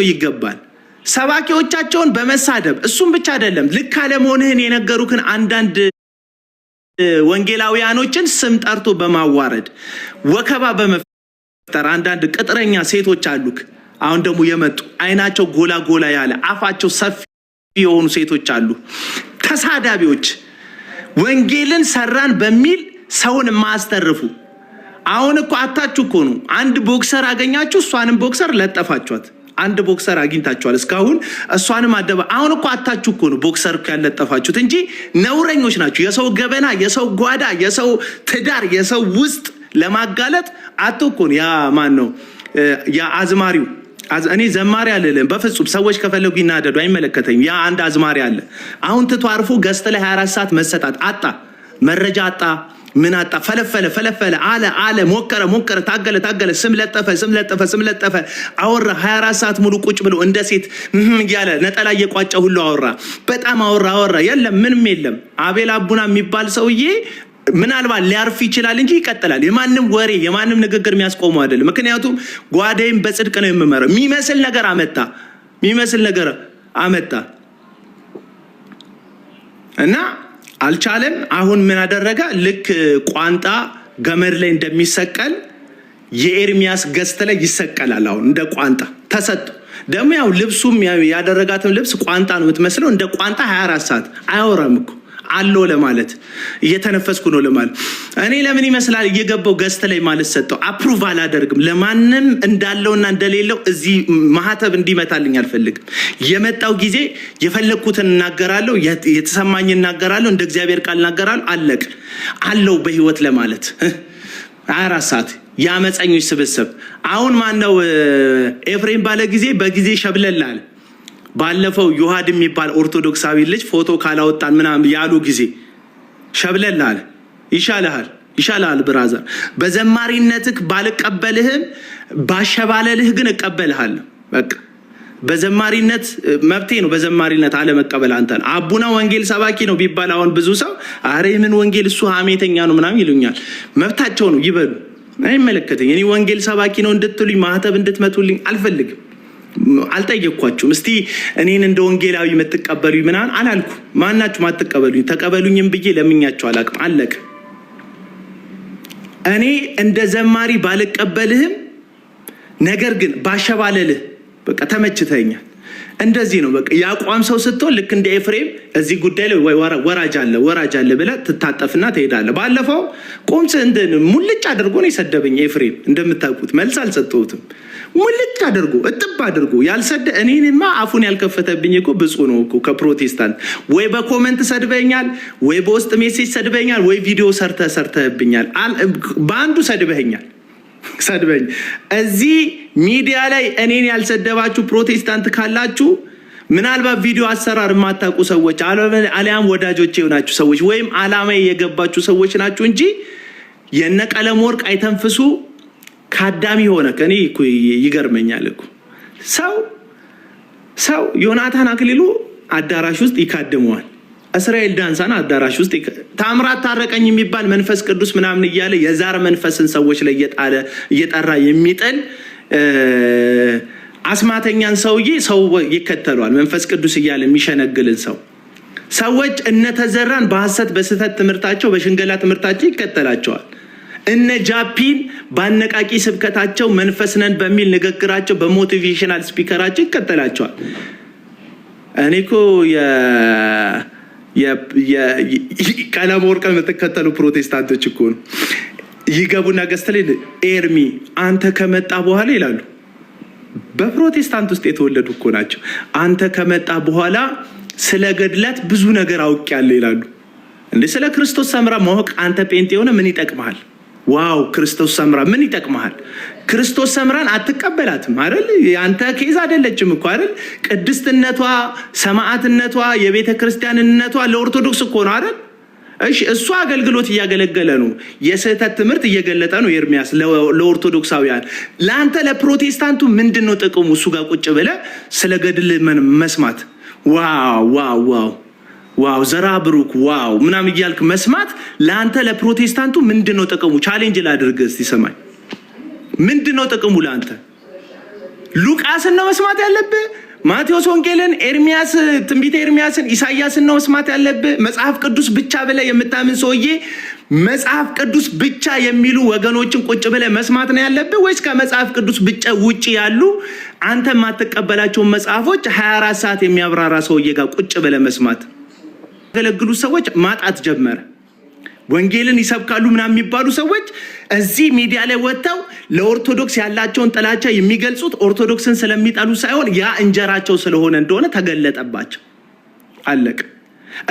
ይገባል። ሰባኪዎቻቸውን በመሳደብ እሱም ብቻ አይደለም፣ ልክ አለመሆንህን የነገሩክን አንዳንድ ወንጌላውያኖችን ስም ጠርቶ በማዋረድ ወከባ በመፍጠር አንዳንድ ቅጥረኛ ሴቶች አሉክ። አሁን ደግሞ የመጡ አይናቸው ጎላ ያለ አፋቸው ሰፊ የሆኑ ሴቶች አሉ። ተሳዳቢዎች፣ ወንጌልን ሰራን በሚል ሰውን ማስተርፉ። አሁን እኮ አታችሁ እኮ ነው። አንድ ቦክሰር አገኛችሁ፣ እሷንም ቦክሰር ለጠፋችኋት። አንድ ቦክሰር አግኝታችኋል እስካሁን እሷንም አደባ። አሁን እኮ አታችሁ እኮ ነው ቦክሰር እኮ ያለጠፋችሁት እንጂ ነውረኞች ናችሁ። የሰው ገበና፣ የሰው ጓዳ፣ የሰው ትዳር፣ የሰው ውስጥ ለማጋለጥ አቶ እኮ ነው። ያ ማን ነው? ያ አዝማሪው። እኔ ዘማሪ አልልም በፍጹም። ሰዎች ከፈለጉ ይናደዱ፣ አይመለከተኝም። ያ አንድ አዝማሪ አለ። አሁን ትቶ አርፎ ገዝተ ላይ 24 ሰዓት መሰጣት አጣ፣ መረጃ አጣ፣ ምን አጣ? ፈለፈለ አለ ሞከረ፣ ታገለ፣ ስም ለጠፈ፣ አወራ። 24 ሰዓት ሙሉ ቁጭ ብሎ እንደ ሴት እያለ ነጠላ እየቋጨ ሁሉ አወራ። በጣም አወራ። የለም ምንም የለም። አቤል አቡና የሚባል ሰውዬ ምናልባት ሊያርፍ ይችላል እንጂ ይቀጥላል። የማንም ወሬ የማንም ንግግር የሚያስቆመው አይደለም። ምክንያቱም ጓዳይም በጽድቅ ነው የምመረው። የሚመስል ነገር አመጣ እና አልቻለም። አሁን ምን አደረገ? ልክ ቋንጣ ገመድ ላይ እንደሚሰቀል የኤርሚያስ ገዝተ ላይ ይሰቀላል። አሁን እንደ ቋንጣ ተሰጡ። ደግሞ ያው ልብሱም ያደረጋትም ልብስ ቋንጣ ነው የምትመስለው። እንደ ቋንጣ 24 ሰዓት አያወራም እኮ አለው ለማለት እየተነፈስኩ ነው ለማለት። እኔ ለምን ይመስላል እየገባው ገዝተ ላይ ማለት ሰጠው። አፕሩቭ አላደርግም። ለማንም እንዳለውና እንደሌለው እዚህ ማህተብ እንዲመታልኝ አልፈልግም። የመጣው ጊዜ የፈለኩትን እናገራለሁ፣ የተሰማኝ እናገራለሁ፣ እንደ እግዚአብሔር ቃል እናገራለሁ። አለቅ አለው በህይወት ለማለት 24 ሰዓት ያመፀኞች ስብስብ። አሁን ማነው ኤፍሬም ባለ ጊዜ በጊዜ ሸብለላል። ባለፈው ዮሐድ የሚባል ኦርቶዶክሳዊ ልጅ ፎቶ ካላወጣን ምናምን ያሉ ጊዜ ሸብለላል። ይሻልሃል ብራዘር፣ በዘማሪነትህ ባልቀበልህም ባሸባለልህ ግን እቀበልሃለሁ። በቃ በዘማሪነት መብቴ ነው። በዘማሪነት አለመቀበል አንተን። አቡና ወንጌል ሰባኪ ነው ቢባል አሁን ብዙ ሰው አሬ ምን ወንጌል እሱ ሀሜተኛ ነው ምናምን ይሉኛል። መብታቸው ነው ይበሉ፣ አይመለከተኝ። እኔ ወንጌል ሰባኪ ነው እንድትሉኝ ማህተብ እንድትመቱልኝ አልፈልግም። አልጠየቅኳችሁም። እስቲ እኔን እንደ ወንጌላዊ የምትቀበሉኝ ምናምን አላልኩ። ማናችሁ ማትቀበሉኝ? ተቀበሉኝም ብዬ ለምኛችሁ አላቅም። አለቅ። እኔ እንደ ዘማሪ ባልቀበልህም ነገር ግን ባሸባለልህ በቃ ተመችተኛል። እንደዚህ ነው በቃ ያቋም ሰው ስትሆን ልክ እንደ ኤፍሬም እዚህ ጉዳይ ላይ ወራጅ አለ ብለህ ትታጠፍና ትሄዳለህ። ባለፈው ቁምጽ እንትን ሙልጭ አድርጎ ነው የሰደበኝ ኤፍሬም። እንደምታውቁት መልስ አልሰጠሁትም። ሙልጭ አድርጎ እጥብ አድርጎ ያልሰደ እኔንማ አፉን ያልከፈተብኝ እኮ ብፁዕ ነው እኮ። ከፕሮቴስታንት ወይ በኮመንት ሰድበኛል፣ ወይ በውስጥ ሜሴጅ ሰድበኛል፣ ወይ ቪዲዮ ሰርተህብኛል። በአንዱ ሰድበኛል። እዚህ ሚዲያ ላይ እኔን ያልሰደባችሁ ፕሮቴስታንት ካላችሁ ምናልባት ቪዲዮ አሰራር የማታውቁ ሰዎች አሊያም ወዳጆቼ የሆናችሁ ሰዎች ወይም አላማዬ የገባችሁ ሰዎች ናችሁ እንጂ የነቀለም ወርቅ አይተንፍሱ ካዳሚ ሆነ ከኔ እኮ ይገርመኛል እኮ። ሰው ዮናታን አክሊሉ አዳራሽ ውስጥ ይካድመዋል። እስራኤል ዳንሳን አዳራሽ ውስጥ ታምራት ታረቀኝ የሚባል መንፈስ ቅዱስ ምናምን እያለ የዛር መንፈስን ሰዎች ላይ እየጠራ የሚጥል አስማተኛን ሰውዬ ሰው ይከተሏል። መንፈስ ቅዱስ እያለ የሚሸነግልን ሰዎች እነተዘራን በሐሰት በስህተት ትምህርታቸው በሽንገላ ትምህርታቸው ይከተላቸዋል። እነ ጃፒን ባነቃቂ ስብከታቸው መንፈስ ነን በሚል ንግግራቸው በሞቲቬሽናል ስፒከራቸው ይከተላቸዋል። እኔኮ ቀለም ወርቅ የምትከተሉ ፕሮቴስታንቶች እኮ ነው ይገቡና ገዝተል ኤርሚ አንተ ከመጣ በኋላ ይላሉ። በፕሮቴስታንት ውስጥ የተወለዱ እኮ ናቸው። አንተ ከመጣ በኋላ ስለ ገድላት ብዙ ነገር አውቄያለሁ ይላሉ። እንዴ ስለ ክርስቶስ ሰምራ ማወቅ አንተ ጴንጤ የሆነ ምን ይጠቅምሃል? ዋው ክርስቶስ ሰምራ ምን ይጠቅምሃል? ክርስቶስ ሰምራን አትቀበላትም አይደል? አንተ ኬዝ አይደለችም እኮ አይደል? ቅድስትነቷ፣ ሰማዕትነቷ፣ የቤተ ክርስቲያንነቷ ለኦርቶዶክስ እኮ ነው አይደል? እሺ እሱ አገልግሎት እያገለገለ ነው። የስህተት ትምህርት እየገለጠ ነው ኤርሚያስ ለኦርቶዶክሳውያን። ለአንተ ለፕሮቴስታንቱ ምንድነው ጥቅሙ? እሱ ጋር ቁጭ ብለህ ስለ ገድል መስማት ዋው ዋው ዋው ዋው ዘራ ብሩክ ዋው ምናምን እያልክ መስማት ለአንተ ለፕሮቴስታንቱ ምንድነው ጥቅሙ? ቻሌንጅ ላድርግ እስቲ ሰማይ። ምንድነው ጥቅሙ ለአንተ? ሉቃስን ነው መስማት ያለብህ? ማቴዎስ ወንጌልን፣ ኤርሚያስ ትንቢተ ኤርሚያስን፣ ኢሳይያስን ነው መስማት ያለብህ? መጽሐፍ ቅዱስ ብቻ ብለህ የምታምን ሰውዬ መጽሐፍ ቅዱስ ብቻ የሚሉ ወገኖችን ቁጭ ብለህ መስማት ነው ያለብህ? ወይስ ከመጽሐፍ ቅዱስ ብቻ ውጪ ያሉ አንተ የማትቀበላቸውን መጽሐፎች 24 ሰዓት የሚያብራራ ሰውዬ ጋር ቁጭ ብለህ መስማት? ያገለግሉ ሰዎች ማጣት ጀመረ። ወንጌልን ይሰብካሉ ምናምን የሚባሉ ሰዎች እዚህ ሚዲያ ላይ ወጥተው ለኦርቶዶክስ ያላቸውን ጥላቻ የሚገልጹት ኦርቶዶክስን ስለሚጠሉ ሳይሆን ያ እንጀራቸው ስለሆነ እንደሆነ ተገለጠባቸው። አለቅ።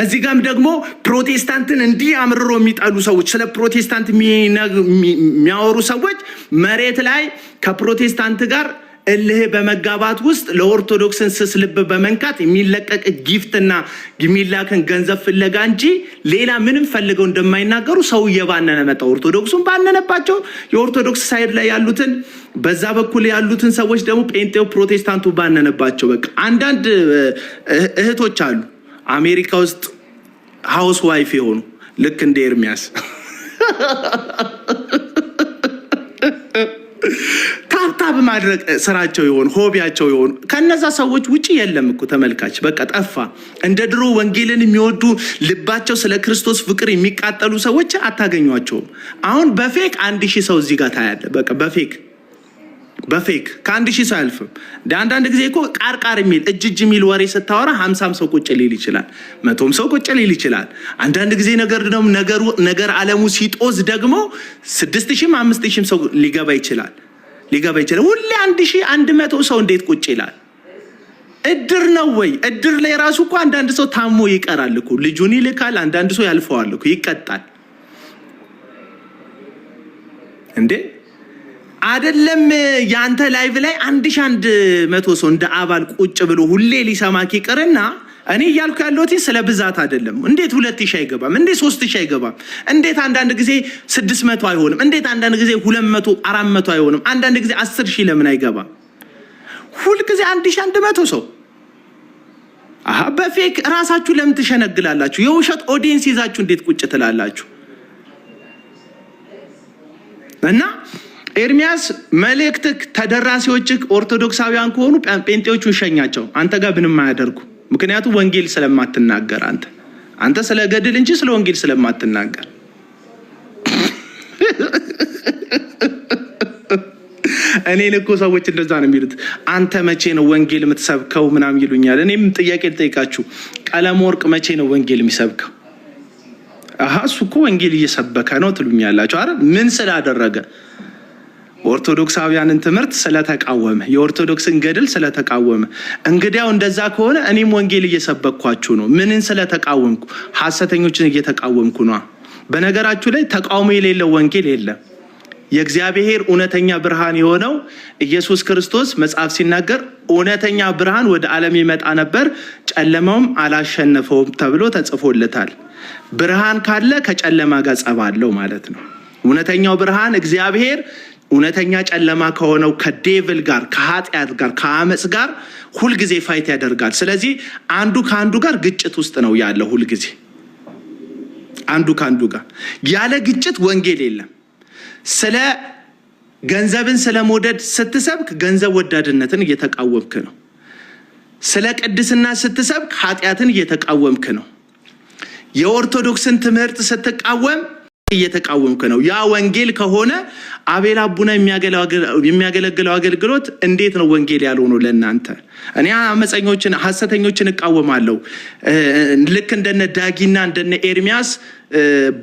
እዚህ ጋም ደግሞ ፕሮቴስታንትን እንዲህ አምርሮ የሚጠሉ ሰዎች፣ ስለ ፕሮቴስታንት የሚያወሩ ሰዎች መሬት ላይ ከፕሮቴስታንት ጋር እልህ በመጋባት ውስጥ ለኦርቶዶክስን ስስ ልብ በመንካት የሚለቀቅ ጊፍትና የሚላከን ገንዘብ ፍለጋ እንጂ ሌላ ምንም ፈልገው እንደማይናገሩ ሰው እየባነነ መጣ። ኦርቶዶክሱን ባነነባቸው። የኦርቶዶክስ ሳይድ ላይ ያሉትን በዛ በኩል ያሉትን ሰዎች ደግሞ ጴንጤው ፕሮቴስታንቱ ባነነባቸው። በቃ አንዳንድ እህቶች አሉ አሜሪካ ውስጥ ሃውስ ዋይፍ የሆኑ ልክ እንደ ኤርሚያስ ታብታብ ማድረግ ስራቸው ይሆን ሆቢያቸው ይሆን? ከነዛ ሰዎች ውጪ የለም እኮ ተመልካች። በቃ ጠፋ። እንደ ድሮ ወንጌልን የሚወዱ ልባቸው ስለ ክርስቶስ ፍቅር የሚቃጠሉ ሰዎች አታገኟቸውም። አሁን በፌክ 1000 ሰው እዚህ ጋር ታያለ። በቃ በፌክ ከ1000 ሰው አልፍም። አንዳንድ ጊዜ እኮ ቃርቃር የሚል እጅ የሚል ወሬ ስታወራ 50 ሰው ቁጭ ሊል ይችላል፣ 100 ሰው ቁጭ ሊል ይችላል። አንዳንድ ጊዜ ነገር ዓለሙ ሲጦዝ ደግሞ 6000 5000 ሰው ሊገባ ይችላል። ሁሌ 1100 ሰው እንዴት ቁጭ ይላል? እድር ነው ወይ? እድር ላይ ራሱ እኮ አንዳንድ ሰው ታሞ ይቀራል እኮ፣ ልጁን ይልካል፣ አንዳንድ ሰው ያልፈዋል እኮ፣ ይቀጣል እንዴ አይደለም? ያንተ ላይቭ ላይ 1100 ሰው እንደ አባል ቁጭ ብሎ ሁሌ ሊሰማክ ይቀርና እኔ እያልኩ ያለሁት ስለ ብዛት አይደለም። እንዴት 2000 አይገባም? እንዴት 3000 አይገባም? እንዴት አንዳንድ ጊዜ 600 አይሆንም? እንዴት አንዳንድ ጊዜ 200 400 አይሆንም? አንዳንድ ጊዜ 10000 ለምን አይገባም? ሁል ጊዜ 1100 ሰው በፌክ ራሳችሁ ለምን ትሸነግላላችሁ? የውሸት ኦዲየንስ ይዛችሁ እንዴት ቁጭ ትላላችሁ? እና ኤርሚያስ መልእክትክ ተደራሲዎችክ ኦርቶዶክሳውያን ከሆኑ ጴንጤዎቹን ሸኛቸው። አንተ ጋር ምንም አያደርጉ። ምክንያቱም ወንጌል ስለማትናገር አንተ ስለ ገድል እንጂ ስለ ወንጌል ስለማትናገር። እኔን እኮ ሰዎች እንደዛ ነው የሚሉት። አንተ መቼ ነው ወንጌል የምትሰብከው ምናምን ይሉኛል። እኔም ጥያቄ ልጠይቃችሁ፣ ቀለም ወርቅ መቼ ነው ወንጌል የሚሰብከው? እሱ እኮ ወንጌል እየሰበከ ነው ትሉኛላችሁ አይደል? ምን ስላደረገ? ኦርቶዶክሳውያንን ትምህርት ስለተቃወመ፣ የኦርቶዶክስን ገድል ስለተቃወመ። እንግዲያው እንደዛ ከሆነ እኔም ወንጌል እየሰበኳችሁ ነው። ምንን ስለተቃወምኩ? ሐሰተኞችን እየተቃወምኩ ነው። በነገራችሁ ላይ ተቃውሞ የሌለው ወንጌል የለም። የእግዚአብሔር እውነተኛ ብርሃን የሆነው ኢየሱስ ክርስቶስ መጽሐፍ ሲናገር እውነተኛ ብርሃን ወደ ዓለም ይመጣ ነበር፣ ጨለማውም አላሸነፈውም ተብሎ ተጽፎለታል። ብርሃን ካለ ከጨለማ ጋር ጸብ አለው ማለት ነው። እውነተኛው ብርሃን እግዚአብሔር እውነተኛ ጨለማ ከሆነው ከዴቪል ጋር፣ ከኃጢአት ጋር፣ ከአመጽ ጋር ሁልጊዜ ፋይት ያደርጋል። ስለዚህ አንዱ ከአንዱ ጋር ግጭት ውስጥ ነው ያለው። ሁልጊዜ አንዱ ከአንዱ ጋር ያለ ግጭት ወንጌል የለም። ስለ ገንዘብን ስለ መውደድ ስትሰብክ ገንዘብ ወዳድነትን እየተቃወምክ ነው። ስለ ቅድስና ስትሰብክ ኃጢአትን እየተቃወምክ ነው። የኦርቶዶክስን ትምህርት ስትቃወም እየተቃወምክ ነው። ያ ወንጌል ከሆነ አቤል አቡና የሚያገለግለው አገልግሎት እንዴት ነው ወንጌል ያልሆነው ለእናንተ? እኔ አመፀኞችን ሐሰተኞችን እቃወማለሁ። ልክ እንደነ ዳጊና እንደነ ኤርሚያስ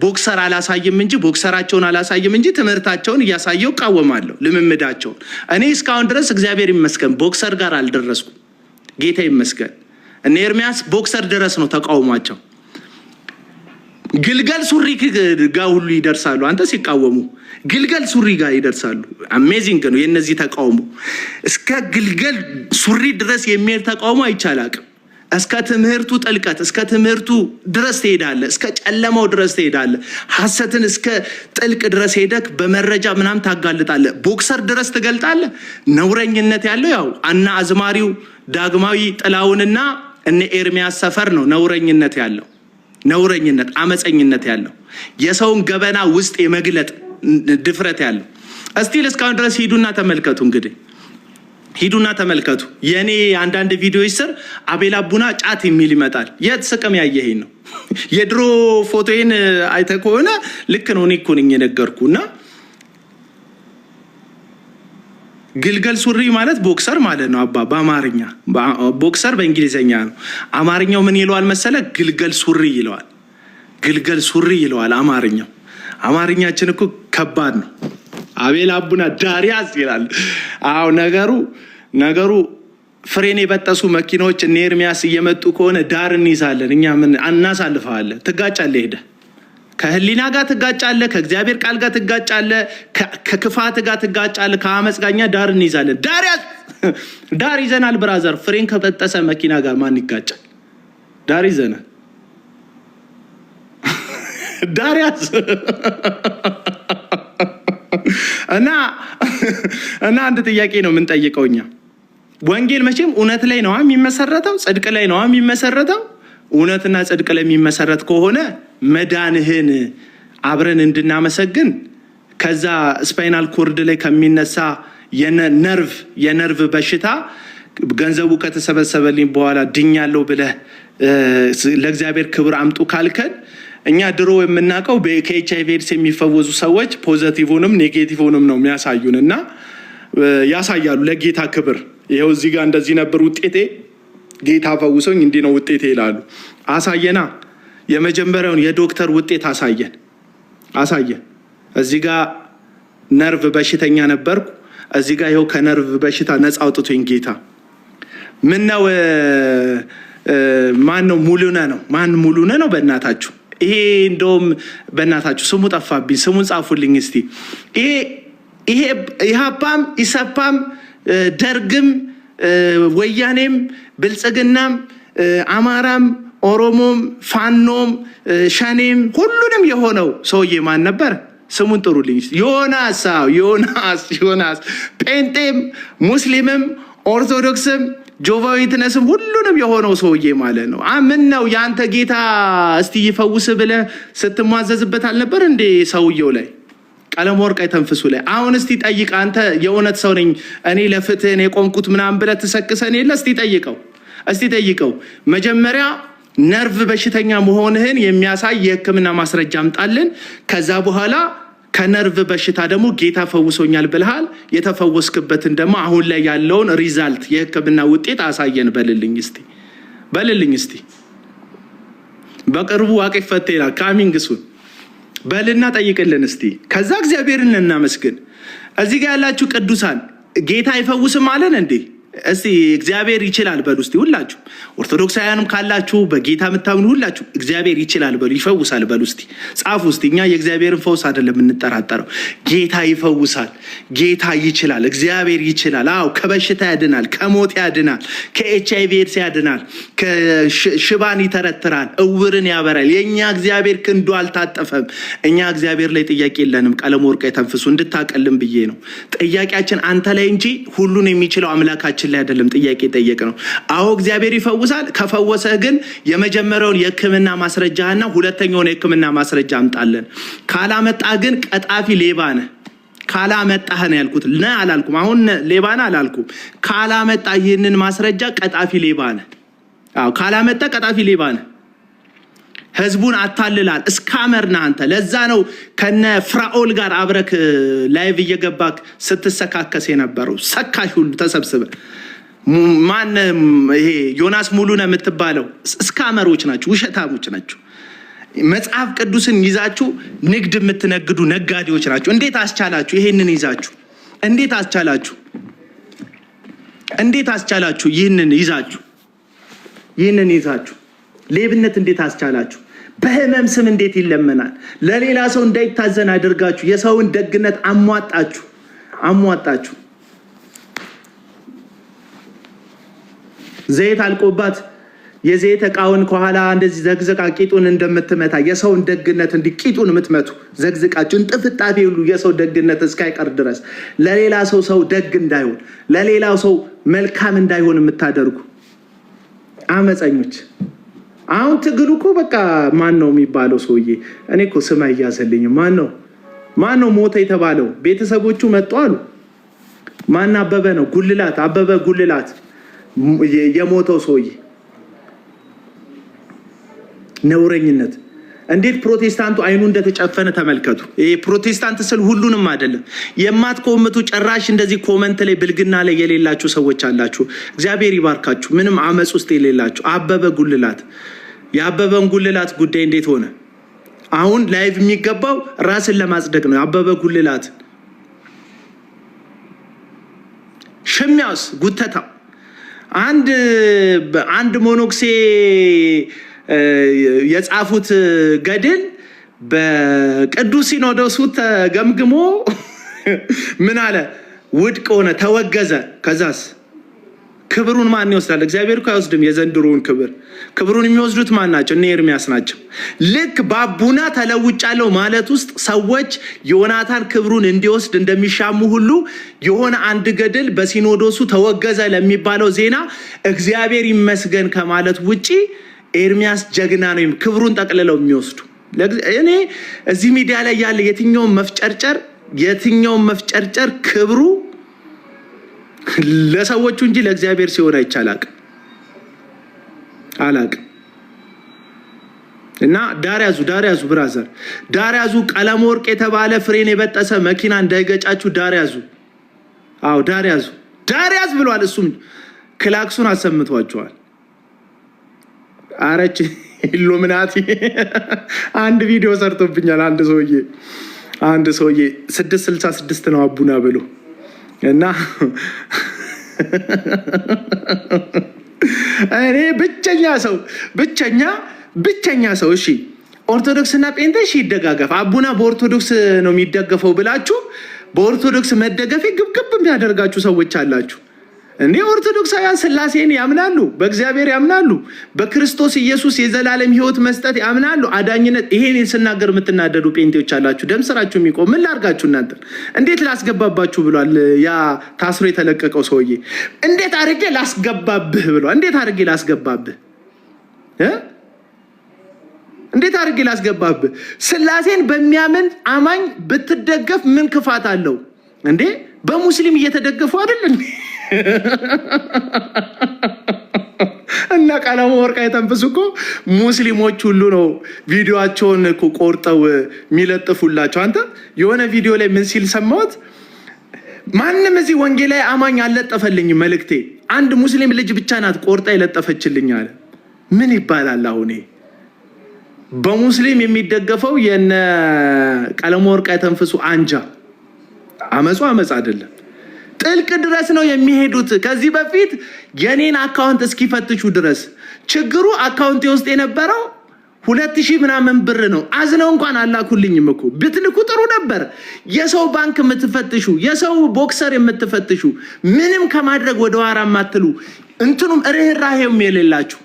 ቦክሰር አላሳይም እንጂ ቦክሰራቸውን አላሳይም እንጂ ትምህርታቸውን እያሳየው እቃወማለሁ፣ ልምምዳቸውን። እኔ እስካሁን ድረስ እግዚአብሔር ይመስገን ቦክሰር ጋር አልደረስኩም። ጌታ ይመስገን። እነ ኤርሚያስ ቦክሰር ድረስ ነው ተቃውሟቸው። ግልገል ሱሪ ጋር ሁሉ ይደርሳሉ። አንተ ሲቃወሙ ግልገል ሱሪ ጋር ይደርሳሉ። አሜዚንግ ነው የነዚህ ተቃውሞ። እስከ ግልገል ሱሪ ድረስ የሚሄድ ተቃውሞ አይቻላቅም። እስከ ትምህርቱ ጥልቀት እስከ ትምህርቱ ድረስ ትሄዳለህ። እስከ ጨለማው ድረስ ትሄዳለህ። ሐሰትን እስከ ጥልቅ ድረስ ሄደክ በመረጃ ምናምን ታጋልጣለህ። ቦክሰር ድረስ ትገልጣለህ። ነውረኝነት ያለው ያው አና አዝማሪው ዳግማዊ ጥላውንና እነ ኤርሚያስ ሰፈር ነው ነውረኝነት ያለው። ነውረኝነት አመፀኝነት ያለው የሰውን ገበና ውስጥ የመግለጥ ድፍረት ያለው። እስቲ እስካሁን ድረስ ሂዱና ተመልከቱ። እንግዲህ ሂዱና ተመልከቱ። የኔ አንዳንድ ቪዲዮዎች ስር አቤል አቡና ጫት የሚል ይመጣል። የት ስቅም ያየኸኝ ነው? የድሮ ፎቶዬን አይተህ ከሆነ ልክ ነው። እኔ እኮ ነኝ የነገርኩና ግልገል ሱሪ ማለት ቦክሰር ማለት ነው። አባ በአማርኛ ቦክሰር በእንግሊዘኛ ነው። አማርኛው ምን ይለዋል መሰለ? ግልገል ሱሪ ይለዋል። ግልገል ሱሪ ይለዋል አማርኛው። አማርኛችን እኮ ከባድ ነው። አቤል አቡና ዳሪያስ ይላል። አዎ ነገሩ ፍሬን የበጠሱ መኪናዎች እነ ኤርሚያስ እየመጡ ከሆነ ዳር እንይዛለን። እኛ ምን እናሳልፈዋለን? ትጋጫለህ ሄደህ ከህሊና ጋር ትጋጫለህ፣ ከእግዚአብሔር ቃል ጋር ትጋጫለህ፣ ከክፋት ጋር ትጋጫለህ፣ ከአመፅ ጋር እኛ ዳር እንይዛለን። ዳር ይዘናል ብራዘር። ፍሬን ከበጠሰ መኪና ጋር ማን ይጋጫል? ዳር ይዘናል። ዳር ያዝ እና አንድ ጥያቄ ነው የምንጠይቀው እኛ። ወንጌል መቼም እውነት ላይ ነው የሚመሰረተው፣ ጽድቅ ላይ ነው የሚመሰረተው። እውነትና ጽድቅ ላይ የሚመሰረት ከሆነ መዳንህን አብረን እንድናመሰግን ከዛ ስፓይናል ኮርድ ላይ ከሚነሳ የነርቭ በሽታ ገንዘቡ ከተሰበሰበልኝ በኋላ ድኛለሁ ብለህ ለእግዚአብሔር ክብር አምጡ ካልከን እኛ ድሮ የምናውቀው ከኤችአይቪ ኤድስ የሚፈወሱ ሰዎች ፖዘቲቭንም ኔጌቲቭንም ነው የሚያሳዩን እና ያሳያሉ ለጌታ ክብር። ይኸው እዚህ ጋር እንደዚህ ነበር ውጤቴ፣ ጌታ ፈውሶኝ እንዲህ ነው ውጤቴ ይላሉ። አሳየና የመጀመሪያውን የዶክተር ውጤት አሳየን። እዚህ ጋር ነርቭ በሽተኛ ነበርኩ። እዚህ ጋር ይኸው ከነርቭ በሽታ ነፃ አውጥቶኝ ጌታ። ምን ነው ማን ነው? ሙሉነ ነው በእናታችሁ። ይሄ እንደውም በእናታችሁ ስሙ ጠፋብኝ። ስሙን ጻፉልኝ እስቲ። ይሄ ኢህአፓም ኢሰፓም ደርግም ወያኔም ብልጽግናም አማራም ኦሮሞም ፋኖም ሸኔም ሁሉንም የሆነው ሰውዬ ማን ነበር? ስሙን ጥሩልኝ። ዮናስ። ጴንጤም ሙስሊምም ኦርቶዶክስም ጆቫ ዊትነስም ሁሉንም የሆነው ሰውዬ ማለት ነው። ምን ነው ያንተ ጌታ እስቲ ይፈውስ ብለህ ስትሟዘዝበት አልነበር እንዴ ሰውየው ላይ? ቀለም ወርቅ አይተንፍሱ ላይ። አሁን እስቲ ጠይቅ። አንተ የእውነት ሰው ነኝ እኔ ለፍትህ ነው የቆምኩት ምናምን ብለህ ትሰክሰን የለ? እስቲ ጠይቀው። መጀመሪያ ነርቭ በሽተኛ መሆንህን የሚያሳይ የሕክምና ማስረጃ አምጣልን። ከዛ በኋላ ከነርቭ በሽታ ደግሞ ጌታ ፈውሶኛል ብለሃል። የተፈወስክበትን ደግሞ አሁን ላይ ያለውን ሪዛልት የሕክምና ውጤት አሳየን በልልኝ እስቲ። በቅርቡ ዋቄ ፈቴና ካሚንግ ሱን በልና ጠይቅልን እስቲ። ከዛ እግዚአብሔርን እናመስግን። እዚህ ጋር ያላችሁ ቅዱሳን ጌታ አይፈውስም አለን እንዴ? እስቲ እግዚአብሔር ይችላል በሉ እስቲ ሁላችሁ። ኦርቶዶክሳውያንም ካላችሁ በጌታ የምታምኑ ሁላችሁ እግዚአብሔር ይችላል በሉ፣ ይፈውሳል በሉ እስቲ ጻፉ እስቲ። እኛ የእግዚአብሔርን ፈውስ አይደለም የምንጠራጠረው። ጌታ ይፈውሳል፣ ጌታ ይችላል፣ እግዚአብሔር ይችላል። አዎ ከበሽታ ያድናል፣ ከሞት ያድናል፣ ከኤችአይቪ ኤድስ ያድናል፣ ከሽባን ይተረትራል፣ እውርን ያበራል። የእኛ እግዚአብሔር ክንዱ አልታጠፈም። እኛ እግዚአብሔር ላይ ጥያቄ የለንም። ቀለም ወርቅ የተንፍሱ እንድታቀልም ብዬ ነው። ጥያቄያችን አንተ ላይ እንጂ ሁሉን የሚችለው አምላካችን ላይ አይደለም። ጥያቄ ጠየቅ ነው። አዎ እግዚአብሔር ይፈውሳል። ከፈወሰህ ግን የመጀመሪያውን የሕክምና ማስረጃና ሁለተኛውን የሕክምና ማስረጃ አምጣለን። ካላመጣ ግን ቀጣፊ ሌባ ነህ። ካላመጣህ ነው ያልኩት፣ አላልኩም። አሁን ሌባ ነህ አላልኩም። ካላመጣ ይህንን ማስረጃ ቀጣፊ ሌባ ነህ። አዎ ካላመጣ ቀጣፊ ሌባ ነህ። ህዝቡን አታልላል። እስካመርና አንተ ለዛ ነው ከነ ፍራኦል ጋር አብረክ ላይቭ እየገባክ ስትሰካከስ የነበረው። ሰካሽ ሁሉ ተሰብስበ ማን ይሄ ዮናስ ሙሉነህ የምትባለው እስካመሮች ናችሁ፣ ውሸታሞች ናችሁ። መጽሐፍ ቅዱስን ይዛችሁ ንግድ የምትነግዱ ነጋዴዎች ናችሁ። እንዴት አስቻላችሁ? ይሄንን ይዛችሁ እንዴት አስቻላችሁ? እንዴት አስቻላችሁ? ይህንን ይዛችሁ ሌብነት እንዴት አስቻላችሁ? በህመም ስም እንዴት ይለመናል? ለሌላ ሰው እንዳይታዘን አድርጋችሁ የሰውን ደግነት አሟጣችሁ ዘይት አልቆባት የዘይት እቃውን ከኋላ እንደዚህ ዘግዝቃ ቂጡን እንደምትመታ የሰውን ደግነት እንዲቂጡን የምትመቱ ዘግዝቃችሁ እንጥፍጣፊ ሁሉ የሰው ደግነት እስካይቀር ድረስ ለሌላ ሰው ደግ እንዳይሆን ለሌላው ሰው መልካም እንዳይሆን የምታደርጉ አመፀኞች። አሁን ትግሉ እኮ በቃ ማን ነው የሚባለው ሰውዬ? እኔ እኮ ስም አይያዘልኝም። ማን ነው ሞተ የተባለው? ቤተሰቦቹ መጡ አሉ። ማን አበበ ነው? ጉልላት አበበ ጉልላት የሞተው ሰውዬ። ነውረኝነት እንዴት ፕሮቴስታንቱ አይኑ እንደተጨፈነ ተመልከቱ። ይሄ ፕሮቴስታንት ስል ሁሉንም አይደለም። የማትቆምቱ ጭራሽ እንደዚህ ኮመንት ላይ ብልግና ላይ የሌላችሁ ሰዎች አላችሁ። እግዚአብሔር ይባርካችሁ። ምንም አመጽ ውስጥ የሌላችሁ አበበ ጉልላት። የአበበን ጉልላት ጉዳይ እንዴት ሆነ? አሁን ላይቭ የሚገባው ራስን ለማጽደቅ ነው። አበበ ጉልላት ሽሚያስ ጉተታ አንድ ሞኖክሴ የጻፉት ገድል በቅዱስ ሲኖዶሱ ተገምግሞ ምን አለ? ውድቅ ሆነ፣ ተወገዘ። ከዛስ ክብሩን ማን ይወስዳል? እግዚአብሔር እኮ አይወስድም። የዘንድሮውን ክብሩን የሚወስዱት ማን ናቸው? እነ ኤርሚያስ ናቸው። ልክ ባቡና ተለውጫለሁ ማለት ውስጥ ሰዎች ዮናታን ክብሩን እንዲወስድ እንደሚሻሙ ሁሉ የሆነ አንድ ገድል በሲኖዶሱ ተወገዘ ለሚባለው ዜና እግዚአብሔር ይመስገን ከማለት ውጪ ኤርሚያስ ጀግና ነው ክብሩን ጠቅልለው የሚወስዱ። እኔ እዚህ ሚዲያ ላይ ያለ የትኛውን መፍጨርጨር ክብሩ ለሰዎቹ እንጂ ለእግዚአብሔር ሲሆን አይቻላቅ እና ዳርያዙ ብራዘር ዳርያዙ ቀለም ወርቅ የተባለ ፍሬን የበጠሰ መኪና እንዳይገጫችሁ ዳርያዙ። አዎ ዳርያዝ ብሏል። እሱም ክላክሱን አሰምቷቸዋል። አረች ኢሉሚናቲ አንድ ቪዲዮ ሰርቶብኛል። አንድ ሰውዬ 666 ነው አቡና ብሎ እና እኔ ብቸኛ ሰው እሺ ኦርቶዶክስ እና ጴንጤ እሺ ይደጋገፍ። አቡና በኦርቶዶክስ ነው የሚደገፈው ብላችሁ በኦርቶዶክስ መደገፍ ግብግብ የሚያደርጋችሁ ሰዎች አላችሁ። እንዴ ኦርቶዶክሳውያን ስላሴን ያምናሉ፣ በእግዚአብሔር ያምናሉ፣ በክርስቶስ ኢየሱስ የዘላለም ሕይወት መስጠት ያምናሉ፣ አዳኝነት። ይሄን ስናገር የምትናደዱ ጴንጤዎች አላችሁ። ደም ስራችሁ የሚቆም ምን ላርጋችሁ እናንተ? እንዴት ላስገባባችሁ ብሏል ያ ታስሮ የተለቀቀው ሰውዬ። እንዴት አድርጌ ላስገባብህ ብሏል። እንዴት አድርጌ ላስገባብህ? ስላሴን በሚያምን አማኝ ብትደገፍ ምን ክፋት አለው እንዴ? በሙስሊም እየተደገፉ አይደል እንዴ? እና ቀለሙ ወርቅ የተንፈሱ እኮ ሙስሊሞች ሁሉ ነው ቪዲዮአቸውን እኮ ቆርጠው የሚለጥፉላቸው። አንተ የሆነ ቪዲዮ ላይ ምን ሲል ሰማሁት? ማንም እዚህ ወንጌል ላይ አማኝ አልለጠፈልኝ መልእክቴ፣ አንድ ሙስሊም ልጅ ብቻ ናት ቆርጣ የለጠፈችልኝ አለ። ምን ይባላል አሁን? በሙስሊም የሚደገፈው የነ ቀለሙ ወርቅ የተንፈሱ አንጃ አመጹ አይደለም፣ ጥልቅ ድረስ ነው የሚሄዱት። ከዚህ በፊት የኔን አካውንት እስኪፈትሹ ድረስ ችግሩ አካውንቴ ውስጥ የነበረው 2000 ምናምን ብር ነው። አዝነው እንኳን አላኩልኝም እኮ። ብትልኩ ጥሩ ነበር። የሰው ባንክ የምትፈትሹ፣ የሰው ቦክሰር የምትፈትሹ፣ ምንም ከማድረግ ወደ ኋላ ማትሉ እንትኑም ርህራሄም የሌላችሁ